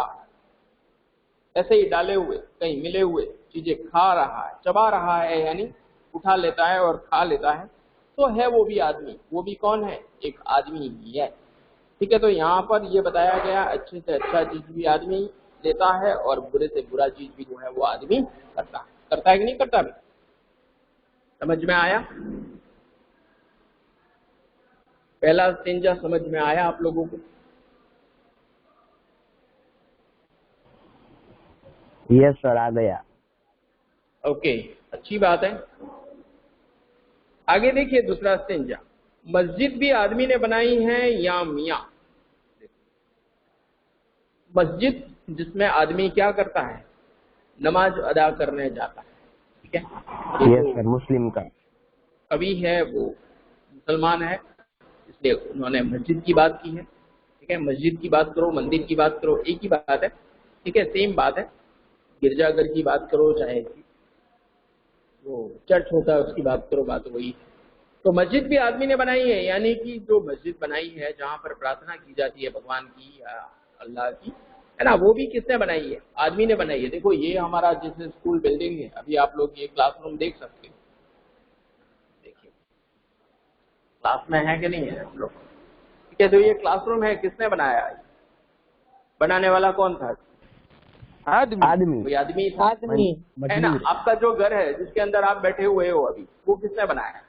ऐसे ही डाले हुए कहीं मिले हुए चीजें खा रहा है, चबा रहा है, यानी उठा लेता है और खा लेता है। तो है वो भी आदमी। वो भी कौन है? एक आदमी ही है। ठीक है, तो यहाँ पर ये बताया गया अच्छे से अच्छा चीज भी आदमी लेता है और बुरे से बुरा चीज भी जो है वो आदमी करता है। करता है कि नहीं करता? भी समझ में आया? पहला स्टेंजा समझ में आया आप लोगों को? यस सर, आ गया। ओके, अच्छी बात है। आगे देखिए दूसरा स्टेंजा। मस्जिद भी आदमी ने बनाई है या मियाँ? मस्जिद जिसमें आदमी क्या करता है? नमाज अदा करने जाता है। ठीक है, यस सर, मुस्लिम का कवि है वो मुसलमान है, इसलिए उन्होंने मस्जिद की बात की है। ठीक है, मस्जिद की बात करो, मंदिर की बात करो, एक ही बात है। ठीक है, सेम बात है। गिरजाघर की बात करो, चाहे वो चर्च होता है उसकी बात करो, बात वही है। तो मस्जिद भी आदमी ने बनाई है, यानी कि जो मस्जिद बनाई है जहाँ पर प्रार्थना की जाती है भगवान की या अल्लाह की, है ना, वो भी किसने बनाई है? आदमी ने बनाई है। देखो ये हमारा जैसे स्कूल बिल्डिंग है, अभी आप लोग ये क्लासरूम देख सकते हो। देखिए क्लास में है कि नहीं है आप लोग? ठीक है, तो ये क्लासरूम है, किसने बनाया है? बनाने वाला कौन था? आदमी कोई आदमी था, है ना। आपका जो घर है जिसके अंदर आप बैठे हुए हो अभी, वो किसने बनाया?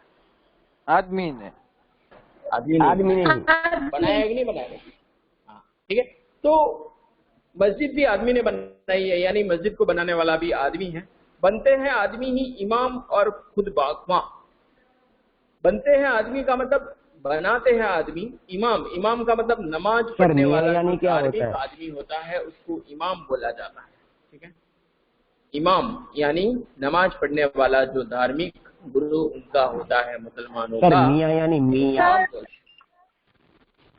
आदमी ने। आदमी नहीं बनाया कि नहीं बनाया? हाँ, ठीक है। तो मस्जिद भी आदमी ने बनाई है, यानी मस्जिद को बनाने वाला भी आदमी है। बनते हैं आदमी ही इमाम और खुद बागवां। बनते हैं आदमी का मतलब बनाते हैं आदमी। इमाम, इमाम का मतलब नमाज पढ़ने वाला यानी क्या होता है? आदमी होता है, उसको इमाम बोला जाता है। ठीक है, इमाम यानी नमाज पढ़ने वाला, जो धार्मिक गुरु उनका होता है मुसलमानों सर, का। मियाँ यानी मियाँ।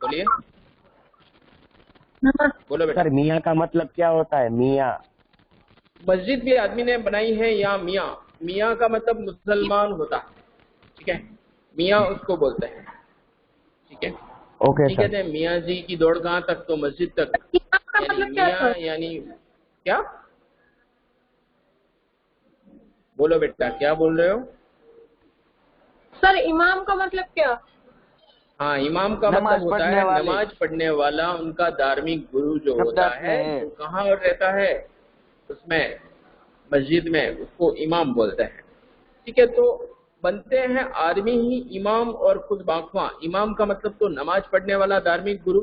बोलिए, बोलो बेटा। सर, मियाँ का मतलब क्या होता है? मियाँ। मस्जिद भी आदमी ने बनाई है या मियाँ? मियाँ का मतलब मुसलमान होता है। ठीक है, मियाँ उसको बोलते हैं। ठीक है, ओके ठीक है। मियाँ जी की दौड़ कहाँ तक? तो मस्जिद तक। यानी मियाँ यानी क्या? बोलो बेटा, क्या बोल रहे हो? सर, इमाम का मतलब क्या? हाँ, इमाम का मतलब होता है नमाज पढ़ने वाला, उनका धार्मिक गुरु जो होता है, वो कहाँ रहता है? उसमें मस्जिद में, उसको इमाम बोलते हैं। ठीक है, तो बनते हैं आदमी ही इमाम और खुद बागवां। इमाम का मतलब तो नमाज पढ़ने वाला धार्मिक गुरु,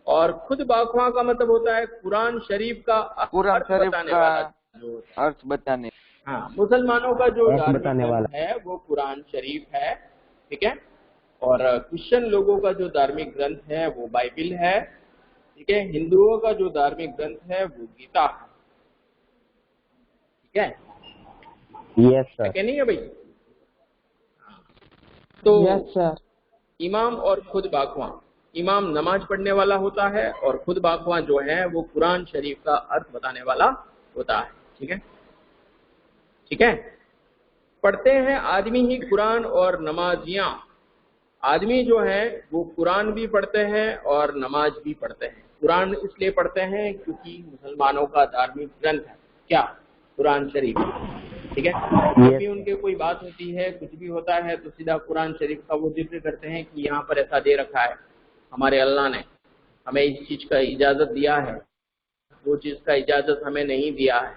और खुद बागवां का मतलब होता है कुरान शरीफ का अर्थ बताने वाला, जो अर्थ बताने। हाँ, मुसलमानों का जो अर्थ धार्मिक बताने ग्रंथ वाला। है वो कुरान शरीफ है, ठीक है। और क्रिश्चियन लोगों का जो धार्मिक ग्रंथ है वो बाइबिल है, ठीक है। हिंदुओं का जो धार्मिक ग्रंथ है वो गीता है, ठीक है। Yes sir. क्या नहीं है भाई? तो यस सर। इमाम और खुद बाखवां, इमाम नमाज पढ़ने वाला होता है और खुद बाखवां जो है वो कुरान शरीफ का अर्थ बताने वाला होता है, ठीक है, ठीक है। पढ़ते हैं आदमी ही कुरान और नमाजियां, आदमी जो है वो कुरान भी पढ़ते हैं और नमाज भी पढ़ते हैं। कुरान इसलिए पढ़ते हैं क्योंकि मुसलमानों का धार्मिक ग्रंथ है, क्या? कुरान शरीफ, ठीक है। जब भी उनके कोई बात होती है, कुछ भी होता है, तो सीधा कुरान शरीफ का वो जिक्र करते हैं कि यहाँ पर ऐसा दे रखा है, हमारे अल्लाह ने हमें इस चीज का इजाजत दिया है, वो चीज का इजाजत हमें नहीं दिया है,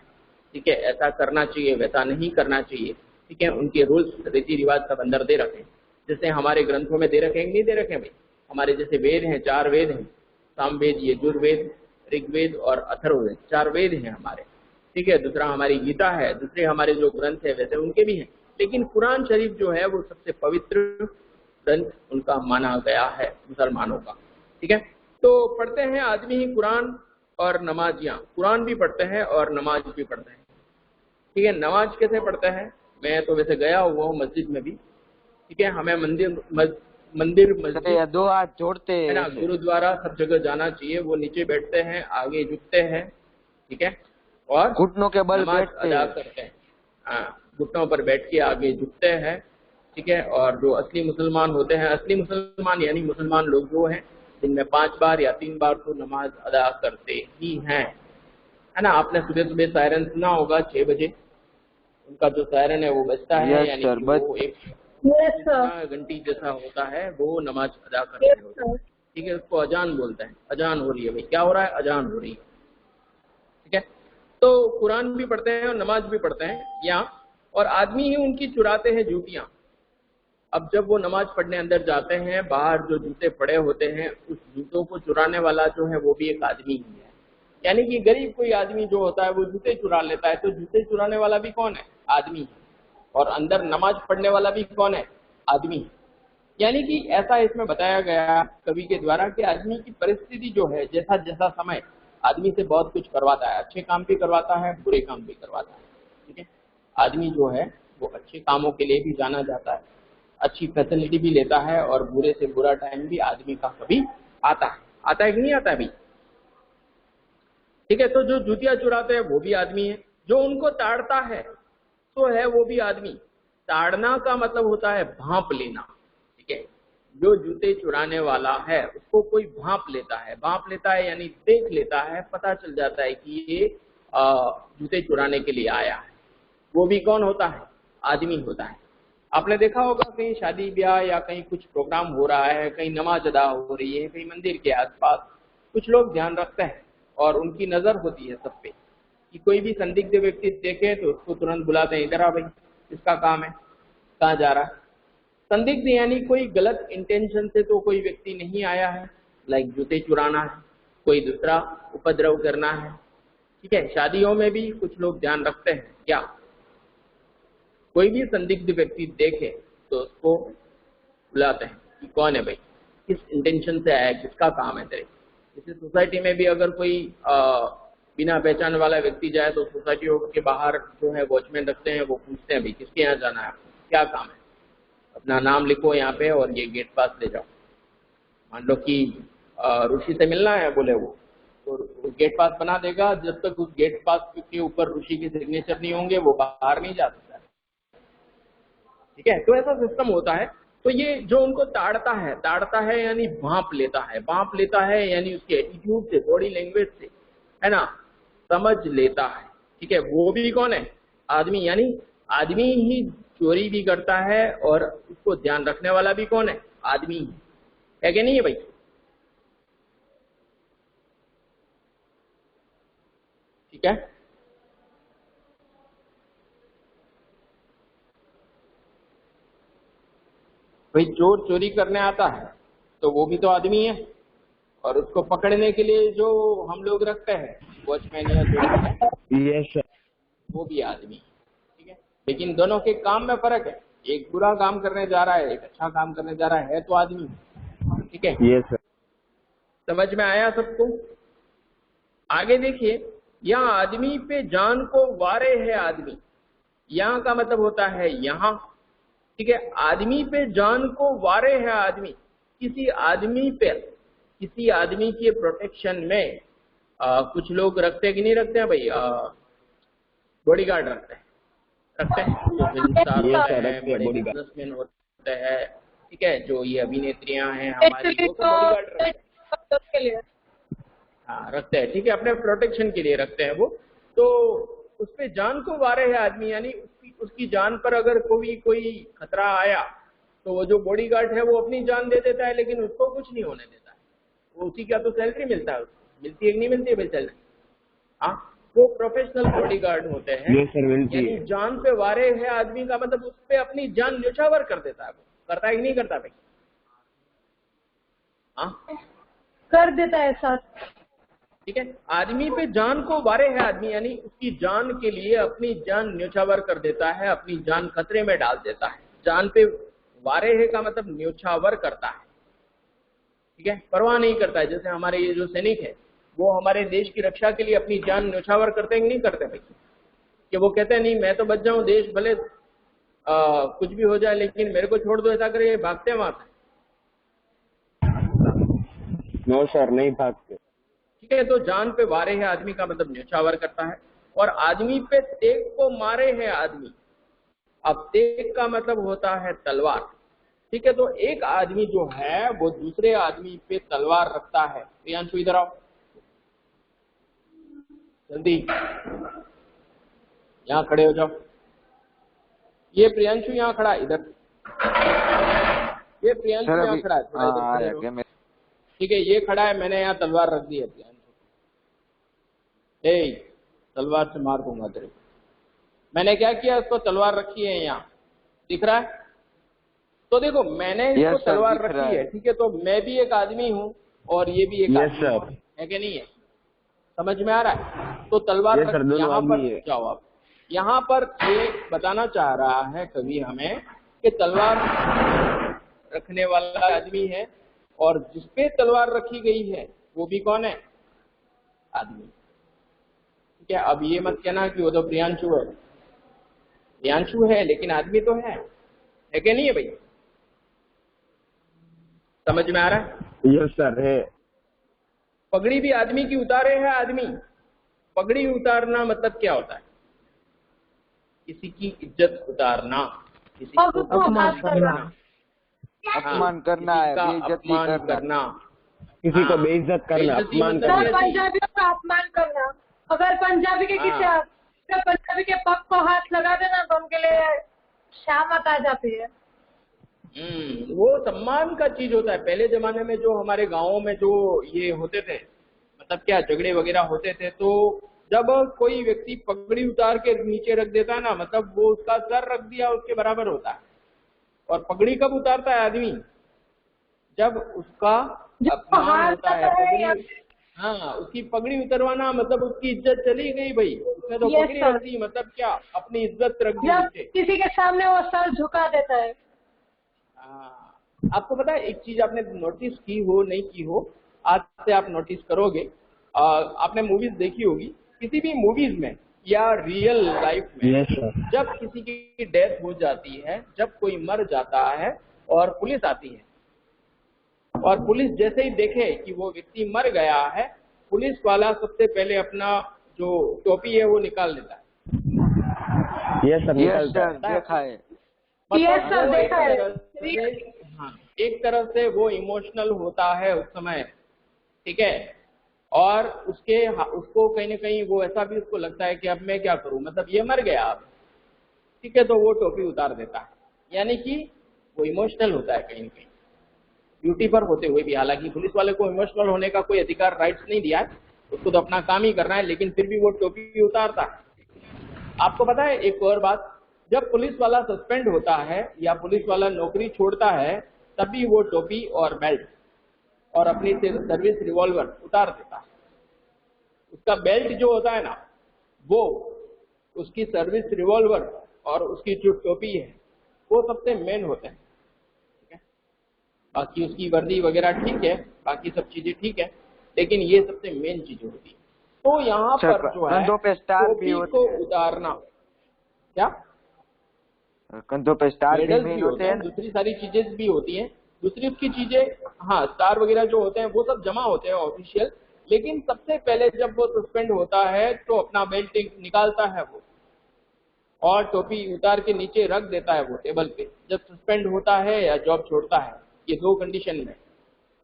ठीक है। ऐसा करना चाहिए, वैसा नहीं करना चाहिए, ठीक है। उनके रूल्स रीति रिवाज सब अंदर दे रखे हैं, जैसे हमारे ग्रंथों में दे रखे हैं, नहीं दे रखे भाई। हमारे जैसे वेद हैं, 4 वेद हैं, सामवेद, यजुर्वेद, ऋग्वेद और अथर्ववेद, 4 वेद हैं हमारे, ठीक है। दूसरा हमारी गीता है, दूसरे हमारे जो ग्रंथ है वैसे उनके भी हैं, लेकिन कुरान शरीफ जो है वो सबसे पवित्र ग्रंथ उनका माना गया है मुसलमानों का, ठीक है। तो पढ़ते हैं आदमी ही कुरान और नमाजियां, कुरान भी पढ़ते हैं और नमाज भी पढ़ते हैं, ठीक है। नमाज कैसे पढ़ते हैं? मैं तो वैसे गया हुआ हूँ मस्जिद में भी, ठीक है। हमें मंदिर मस्जिद, 2 हाथ जोड़ते है ना, हैं। गुरुद्वारा सब जगह जाना चाहिए। वो नीचे बैठते हैं, आगे झुकते हैं, ठीक है, और घुटनों के बल नमाज बैठते अदा हैं। करते हैं। हाँ, घुटनों पर बैठ के आगे झुकते हैं, ठीक है। और जो असली मुसलमान होते हैं, असली मुसलमान यानी मुसलमान लोग जो हैं, दिन में 5 बार या 3 बार तो नमाज अदा करते ही हैं, है ना। आपने सुबह सुबह सायरन सुना होगा, 6 बजे उनका जो सायरन है वो बजता है, यस यानी सर, कि बस वो एक यस सर। घंटी जैसा होता है, वो नमाज अदा करते यस होते हैं, सर। ठीक है। उसको अजान बोलते हैं, अजान हो रही है भाई, क्या हो रहा है? अजान हो रही है, ठीक है। तो कुरान भी पढ़ते हैं और नमाज भी पढ़ते हैं यहाँ, और आदमी ही उनकी चुराते हैं जूतियां। अब जब वो नमाज पढ़ने अंदर जाते हैं, बाहर जो जूते पड़े होते हैं, उस जूतों को चुराने वाला जो है वो भी एक आदमी ही है, यानी कि गरीब कोई आदमी जो होता है वो जूते चुरा लेता है, तो जूते चुराने वाला भी कौन है? आदमी है। और अंदर नमाज पढ़ने वाला भी कौन है? आदमी है। यानी कि ऐसा इसमें बताया गया कवि के द्वारा कि आदमी की परिस्थिति जो है, जैसा जैसा समय आदमी से बहुत कुछ करवाता है, अच्छे काम भी करवाता है, बुरे काम भी करवाता है, ठीक है। आदमी जो है वो अच्छे कामों के लिए भी जाना जाता है, अच्छी फैसिलिटी भी लेता है, और बुरे से बुरा टाइम भी आदमी का कभी आता है कि नहीं आता है भाई, ठीक है। तो जो जूतियां चुराते हैं वो भी आदमी है, जो उनको ताड़ता है तो है वो भी आदमी। ताड़ना का मतलब होता है भांप लेना, ठीक है। जो जूते चुराने वाला है उसको कोई भांप लेता है, भांप लेता है यानी देख लेता है, पता चल जाता है कि ये जूते चुराने के लिए आया है, वो भी कौन होता है? आदमी होता है। आपने देखा होगा कहीं शादी ब्याह या कहीं कुछ प्रोग्राम हो रहा है, कहीं नमाज अदा हो रही है, कहीं मंदिर के आसपास, कुछ लोग ध्यान रखते हैं और उनकी नजर होती है सब पे कि कोई भी संदिग्ध व्यक्ति देखे तो उसको तुरंत बुलाते हैं, इधर आ भाई, इसका काम है, कहाँ जा रहा है। संदिग्ध यानी कोई गलत इंटेंशन से तो कोई व्यक्ति नहीं आया है, लाइक जूते चुराना है, कोई दूसरा उपद्रव करना है, ठीक है। शादियों में भी कुछ लोग ध्यान रखते हैं, क्या कोई भी संदिग्ध व्यक्ति देखे तो उसको बुलाते हैं कि कौन है भाई, किस इंटेंशन से आया है, किसका काम है तेरे। जैसे सोसाइटी में भी अगर कोई बिना पहचान वाला व्यक्ति जाए तो सोसाइटियों के बाहर जो है वॉचमैन रखते हैं, वो पूछते हैं भाई किसके यहाँ जाना है, क्या काम है, अपना नाम लिखो यहाँ पे और ये गेट पास ले जाओ। मान लो कि ऋषि से मिलना है, बोले वो तो गेट पास बना देगा, जब तक उस गेट पास के ऊपर ऋषि के सिग्नेचर नहीं होंगे वो बाहर नहीं जा सकता, ठीक है। तो ऐसा सिस्टम होता है। तो ये जो उनको ताड़ता है यानी भांप लेता है यानी उसके एटीट्यूड से, बॉडी लैंग्वेज से, है ना, समझ लेता है, ठीक है। वो भी कौन है? आदमी, यानी आदमी ही चोरी भी करता है और उसको ध्यान रखने वाला भी कौन है? आदमी है कि नहीं है भाई? ठीक है। भाई चोर चोरी करने आता है तो वो भी तो आदमी है, और उसको पकड़ने के लिए जो हम लोग रखते हैं वॉचमैन या जो यस सर। वो भी आदमी, ठीक लेकिन दोनों के काम में फर्क है। एक बुरा काम करने जा रहा है, एक अच्छा काम करने जा रहा है तो आदमी। ठीक है, यस सर। समझ में आया सबको? आगे देखिए, यहाँ आदमी पे जान को वारे है आदमी, यहाँ का मतलब होता है यहाँ। ठीक है, आदमी पे जान को वारे है आदमी, किसी आदमी पे, किसी आदमी के प्रोटेक्शन में कुछ लोग रखते कि नहीं रखते हैं भाई, बॉडीगार्ड रखते हैं जो फिल्म स्टार होते हैं, बड़े बिजनेसमैन होते हैं। ठीक है, जो ये अभिनेत्रियां हैं हमारी, वो सब बॉडीगार्ड रखते हैं। हाँ, रखते हैं। ठीक है, अपने प्रोटेक्शन के लिए रखते हैं वो। तो उस पे जान को वारे है आदमी, यानी उसकी जान पर अगर कोई खतरा आया तो वो जो बॉडीगार्ड है वो अपनी जान दे देता है, लेकिन उसको कुछ नहीं होने देता है। वो उसी का तो सैलरी मिलता है, उसको मिलती है कि नहीं मिलती है भाई सैलरी? हाँ, वो प्रोफेशनल बॉडीगार्ड होते हैं। यानी जान पे वारे है आदमी का मतलब उस पे अपनी जान न्यौछावर कर देता है। वो करता है कि नहीं करता भाई? हाँ, कर देता है सर। ठीक है, आदमी पे जान को वारे है आदमी, यानी उसकी जान के लिए अपनी जान न्यौछावर कर देता है, अपनी जान खतरे में डाल देता है। जान पे वारे है का मतलब न्यौछावर करता है। ठीक है, परवाह नहीं करता है। जैसे हमारे ये जो सैनिक है वो हमारे देश की रक्षा के लिए अपनी जान न्यौछावर करते हैं कि नहीं करते भाई? कि वो कहते हैं नहीं मैं तो बच जाऊं, देश भले कुछ भी हो जाए लेकिन मेरे को छोड़ दो, ऐसा करे भागते हैं वहां से? नो सर, नहीं भागते। ठीक है, तो जान पे वारे है आदमी का मतलब न्यौछावर करता है। और आदमी पे तेग को मारे है आदमी, अब तेग का मतलब होता है तलवार। ठीक है, तो एक आदमी जो है वो दूसरे आदमी पे तलवार रखता है। प्रियांशु इधर आओ जल्दी, यहाँ खड़े हो जाओ। ये प्रियांशु यहाँ खड़ा है, इधर। ये प्रियांशु यहाँ खड़ा है, थोड़ा इधर खड़े रहो। ठीक है, ये खड़ा है, मैंने यहाँ तलवार रख दी है। प्रियांशु, तलवार से मार दूंगा तेरे को। मैंने क्या किया, उसको तलवार रखी है यहाँ, दिख रहा है? तो देखो मैंने इसको तलवार रखी है। ठीक है, तो मैं भी एक आदमी हूँ और ये भी एक आदमी है कि नहीं है? समझ में आ रहा है? तो तलवार यहाँ पर जाओ आप। यहाँ पर ये बताना चाह रहा है कवि हमें कि तलवार रखने वाला आदमी है और जिसपे तलवार रखी गई है वो भी कौन है? आदमी। ठीक है, अब ये मत कहना कि वो तो प्रियांशु है। प्रियांशु है लेकिन आदमी तो है कि नहीं है भाई? समझ में आ रहा है? यस सर है। पगड़ी भी आदमी की उतारे है आदमी। पगड़ी उतारना मतलब क्या होता है? किसी की इज्जत उतारना, किसी को अपमान करना, अपमान करना है, बेइज्जती करना, किसी को बेइज्जत करना, अपमान करना। पंजाबियों का अपमान करना। अगर पंजाबी के किसी पंजाबी के पग को हाथ लगा देना तो उनके लिए शामत आ जाती है। वो सम्मान का चीज होता है। पहले जमाने में जो हमारे गांवों में जो ये होते थे, मतलब क्या झगड़े वगैरह होते थे, तो जब कोई व्यक्ति पगड़ी उतार के नीचे रख देता है ना, मतलब वो उसका सर रख दिया उसके बराबर होता है। और पगड़ी कब उतारता है आदमी? जब उसका अपमान होता है। पगड़ी, हाँ, उसकी पगड़ी उतरवाना मतलब उसकी इज्जत चली गई भाई। उसने तो पगड़ी रख दी, मतलब क्या, अपनी इज्जत रख दी। किसी के सामने वो सर झुका देता है। आपको पता है एक चीज आपने नोटिस की हो नहीं की हो, आज से आप नोटिस करोगे। आपने मूवीज देखी होगी, किसी भी मूवीज में या रियल लाइफ में जब किसी की डेथ हो जाती है, जब कोई मर जाता है और पुलिस आती है, और पुलिस जैसे ही देखे कि वो व्यक्ति मर गया है, पुलिस वाला सबसे पहले अपना जो टोपी है वो निकाल लेता है। यस सर, देखा है। मतलब देखा है। हाँ, एक तरह से वो इमोशनल होता है उस समय। ठीक है, और उसको कहीं ना कहीं वो ऐसा भी उसको लगता है कि अब मैं क्या करूं, मतलब ये मर गया अब। ठीक है, तो वो टोपी उतार देता है, यानी कि वो इमोशनल होता है कहीं ना कहीं ड्यूटी पर होते हुए भी। हालांकि पुलिस वाले को इमोशनल होने का कोई अधिकार, राइट्स नहीं दिया है, उसको तो अपना काम ही करना है, लेकिन फिर भी वो टोपी उतारता है। आपको पता है एक और बात, जब पुलिस वाला सस्पेंड होता है या पुलिस वाला नौकरी छोड़ता है, तभी वो टोपी और बेल्ट और अपनी सर्विस रिवॉल्वर उतार देता है। उसका बेल्ट जो होता है ना, वो उसकी सर्विस रिवॉल्वर और उसकी जो टोपी है वो सबसे मेन होते हैं, ठीक है। बाकी उसकी वर्दी वगैरह ठीक है, बाकी सब चीजें ठीक है, लेकिन ये सबसे मेन चीजें होती है। तो यहाँ पर जो है कंधों पे स्टार भी टोपी होते को हैं। उतारना, क्या कंधों पे स्टार भी मेडल्स मेन भी होते हैं ना। दूसरी सारी चीजें भी होती हैं, दूसरी उसकी चीजें, हाँ स्टार वगैरह जो होते हैं वो सब जमा होते हैं ऑफिशियल, लेकिन सबसे पहले जब वो सस्पेंड होता है तो अपना बेल्ट निकालता है वो, और टोपी उतार के नीचे रख देता है वो टेबल पे, जब सस्पेंड होता है या जॉब छोड़ता है, ये दो कंडीशन में।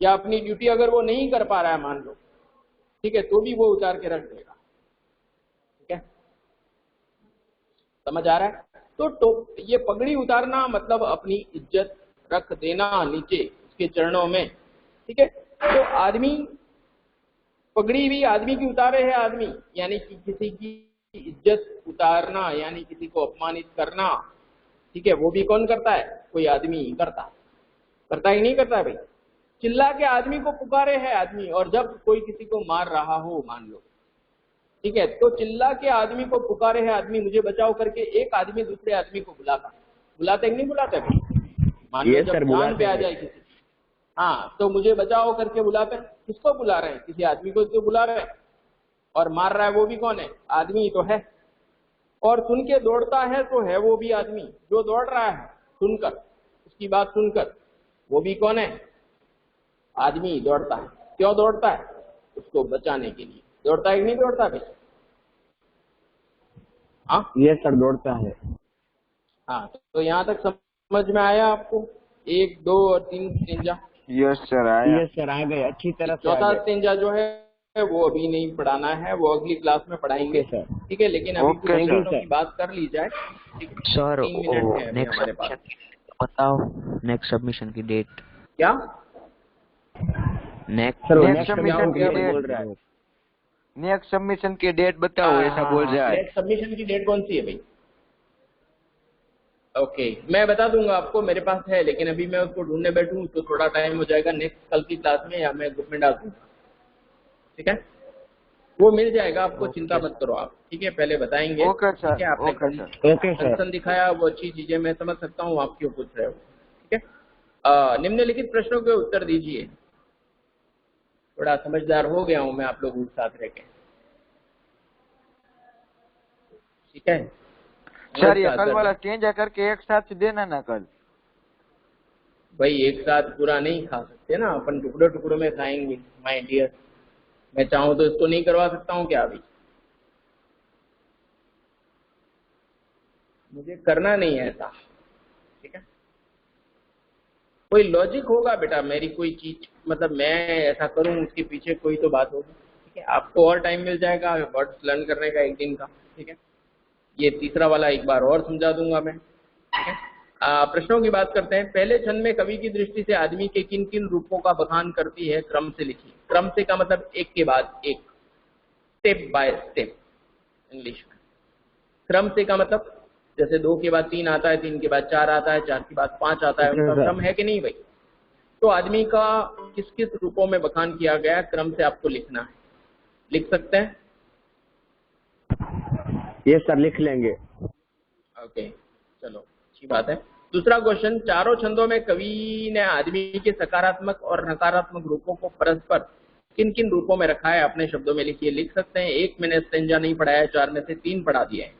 या अपनी ड्यूटी अगर वो नहीं कर पा रहा है मान लो, ठीक है, तो भी वो उतार के रख देगा, ठीक है, समझ आ रहा है। तो ये पगड़ी उतारना मतलब अपनी इज्जत रख देना नीचे उसके चरणों में, ठीक है। तो आदमी पगड़ी भी आदमी की उतारे है आदमी, यानी कि किसी की इज्जत उतारना, यानी किसी को अपमानित करना, ठीक है, वो भी कौन करता है, कोई आदमी करता है कि नहीं करता है भाई। चिल्ला के आदमी को पुकारे है आदमी, और जब कोई किसी को मार रहा हो मान लो, ठीक है, तो चिल्ला के आदमी को पुकारे है आदमी, मुझे बचाओ करके, एक आदमी दूसरे आदमी को बुलाते कि नहीं बुलाते भाई। मान लो जब जान पे आ जाए किसी, हाँ, तो मुझे बचाओ करके बुलाते हैं, किसको बुला रहे हैं, किसी आदमी को तो बुला रहे हैं, और मार रहा है वो भी कौन है, आदमी तो है, और सुन के दौड़ता है तो है वो भी आदमी, जो दौड़ रहा है सुनकर, उसकी बात सुनकर, वो भी कौन है, आदमी दौड़ता है। क्यों दौड़ता है, उसको बचाने के लिए दौड़ता है कि नहीं दौड़ता भाई। हाँ ये सर दौड़ता है। हाँ, तो यहाँ तक समझ में आया आपको, 1 2 और 3 स्टेंजा। यस सर आया। ये सर आ गए, अच्छी तरह से चौथा आ गए। स्टेंजा जो है वो अभी नहीं पढ़ाना है, वो अगली क्लास में पढ़ाएंगे, ओके सर। ठीक है, लेकिन अभी कुछ ओके चीजों सर। की बात कर ली जाए, ठीक है? सर 3 मिनट है अभी नेक्स्ट हमारे पास। बताओ, नेक्स्ट सबमिशन की डेट। क्या नेक्स्ट सर वो नेक्स्ट नेक्स्ट सबमिशन सबमिशन की की डेट डेट बोल रहा है। नेक्स्ट सबमिशन की डेट बताओ, ऐसा बोल रहा है। नेक्स्ट सबमिशन की डेट कौन सी है भाई। ओके, मैं बता दूंगा आपको, मेरे पास है, लेकिन अभी मैं उसको ढूंढने बैठूं तो थोड़ा टाइम हो जाएगा, नेक्स्ट कल की क्लास में या मैं ग्रुप में डाल दूंगा, ठीक है, वो मिल जाएगा आपको, चिंता मत करो आप, ठीक है, पहले बताएंगे। ओके सर, ठीक है, आपने okay sir. Okay sir. Concern दिखाया, वो अच्छी चीजें मैं समझ सकता हूँ, आप क्यों पूछ रहे हो, ठीक है। निम्नलिखित प्रश्नों के उत्तर दीजिए। थोड़ा समझदार हो गया हूं मैं आप लोगों के साथ रह के, ठीक है। सर ये कल वाला स्टेंजा करके एक साथ देना ना कल। भाई एक साथ पूरा नहीं खा सकते ना अपन, टुकड़ों टुकड़ों में खाएंगे माय डियर। मैं चाहूं तो इसको नहीं करवा सकता हूं क्या अभी, मुझे करना नहीं है ऐसा, ठीक है। कोई लॉजिक होगा बेटा, मेरी कोई चीज, मतलब मैं ऐसा करूं उसके पीछे कोई तो बात होगी, ठीक है। आपको और टाइम मिल जाएगा वर्ड्स लर्न करने का, 1 दिन का, ठीक है। ये तीसरा वाला एक बार और समझा दूंगा मैं, ठीक है। प्रश्नों की बात करते हैं। पहले छंद में कवि की दृष्टि से आदमी के किन किन रूपों का बखान करती है, क्रम से लिखिए। क्रम से का मतलब एक के बाद एक, स्टेप बाय स्टेप इंग्लिश में। क्रम से का मतलब जैसे 2 के बाद 3 आता है, 3 के बाद 4 आता है, 4 के बाद 5 आता है, उनका क्रम है कि नहीं भाई। तो आदमी का किस किस रूपों में बखान किया गया, क्रम से आपको लिखना है, लिख सकते हैं। ये सर लिख लेंगे। ओके चलो अच्छी बात है। दूसरा क्वेश्चन, चारों छंदों में कवि ने आदमी के सकारात्मक और नकारात्मक रूपों को परस्पर किन किन रूपों में रखा है, अपने शब्दों में लिखिए। लिख सकते हैं। 1 मैंने स्टेंजा नहीं पढ़ाया, 4 में से 3 पढ़ा दिए हैं,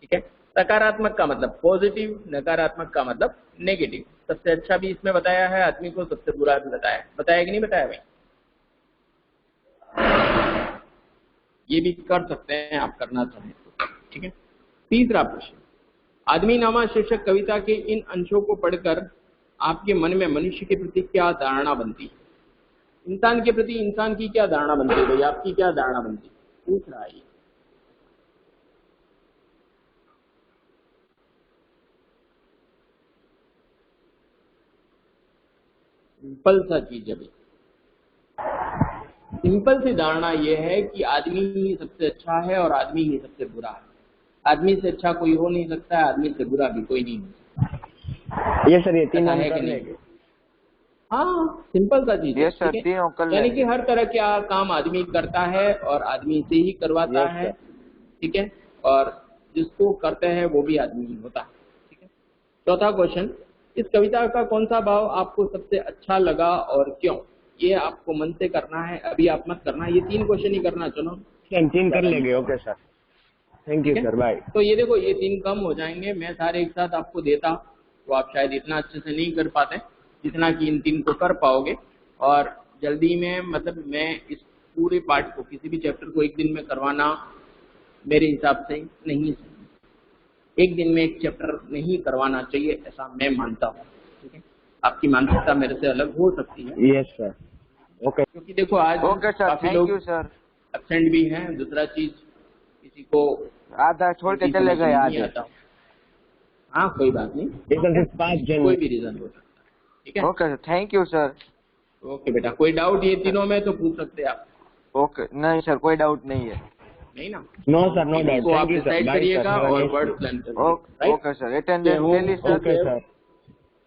ठीक है। सकारात्मक का मतलब पॉजिटिव, नकारात्मक का मतलब नेगेटिव। सबसे अच्छा भी इसमें बताया है आदमी को, सबसे बुरा भी बताया कि नहीं बताया भाई। ये भी कर सकते हैं आप करना चाहें तो, ठीक है। तीसरा प्रश्न, आदमी नामा शीर्षक कविता के इन अंशों को पढ़कर आपके मन में मनुष्य के प्रति क्या धारणा बनती है। इंसान के प्रति इंसान की क्या धारणा बनती है भाई, आपकी क्या धारणा बनती है, पूछ रहा है। सिंपल सा चीज है भाई, सिंपल सी धारणा यह है कि आदमी ही सबसे अच्छा है और आदमी ही सबसे बुरा है। आदमी से अच्छा कोई हो नहीं सकता है, आदमी से बुरा भी कोई नहीं हो सकता। ये सर ये 3 है कि नहीं। हाँ सिंपल सा चीज है, ठीक है? यानी कि हर तरह का काम आदमी करता है और आदमी से ही करवाता है, ठीक है। और जिसको करते हैं वो भी आदमी ही होता है। ठीक है। चौथा क्वेश्चन, इस कविता का कौन सा भाव आपको सबसे अच्छा लगा और क्यों? ये आपको मन से करना है, अभी आप मत करना, ये 3 क्वेश्चन ही करना। चलो कैंटीन कर लेंगे। Okay sir, thank you sir, bye. तो ये देखो, ये 3 कम हो जाएंगे। मैं सारे एक साथ आपको देता तो आप शायद इतना अच्छे से नहीं कर पाते जितना कि इन 3 को कर पाओगे। और जल्दी में, मतलब मैं इस पूरे पार्ट को, किसी भी चैप्टर को एक दिन में करवाना मेरे हिसाब से नहीं सही। एक दिन में एक चैप्टर नहीं करवाना चाहिए, ऐसा मैं मानता हूँ। ठीक है, आपकी मानसिकता मेरे से अलग हो सकती है। Yes sir, okay. क्योंकि देखो आज ओके सर, काफी थैंक लोग यू सर। एब्सेंट भी हैं। दूसरा चीज, किसी को आधा छोड़ के चले गए आज। हाँ, कोई बात नहीं, 5 जन, कोई भी रीजन हो सकता है। ठीक है, okay sir, thank you sir. Okay बेटा, कोई डाउट ये तीनों में तो पूछ सकते हैं आप। ओके, नहीं सर, कोई डाउट नहीं है। नहीं ना? नो सर, नो डाउट, तो आप thank you sir, decide bye करिएगा सर। और वर्ड प्लान करिएगा। Okay sir, attendance daily sir. Okay sir,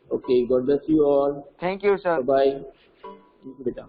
okay, God bless you all, thank you sir. Bye. बेटा।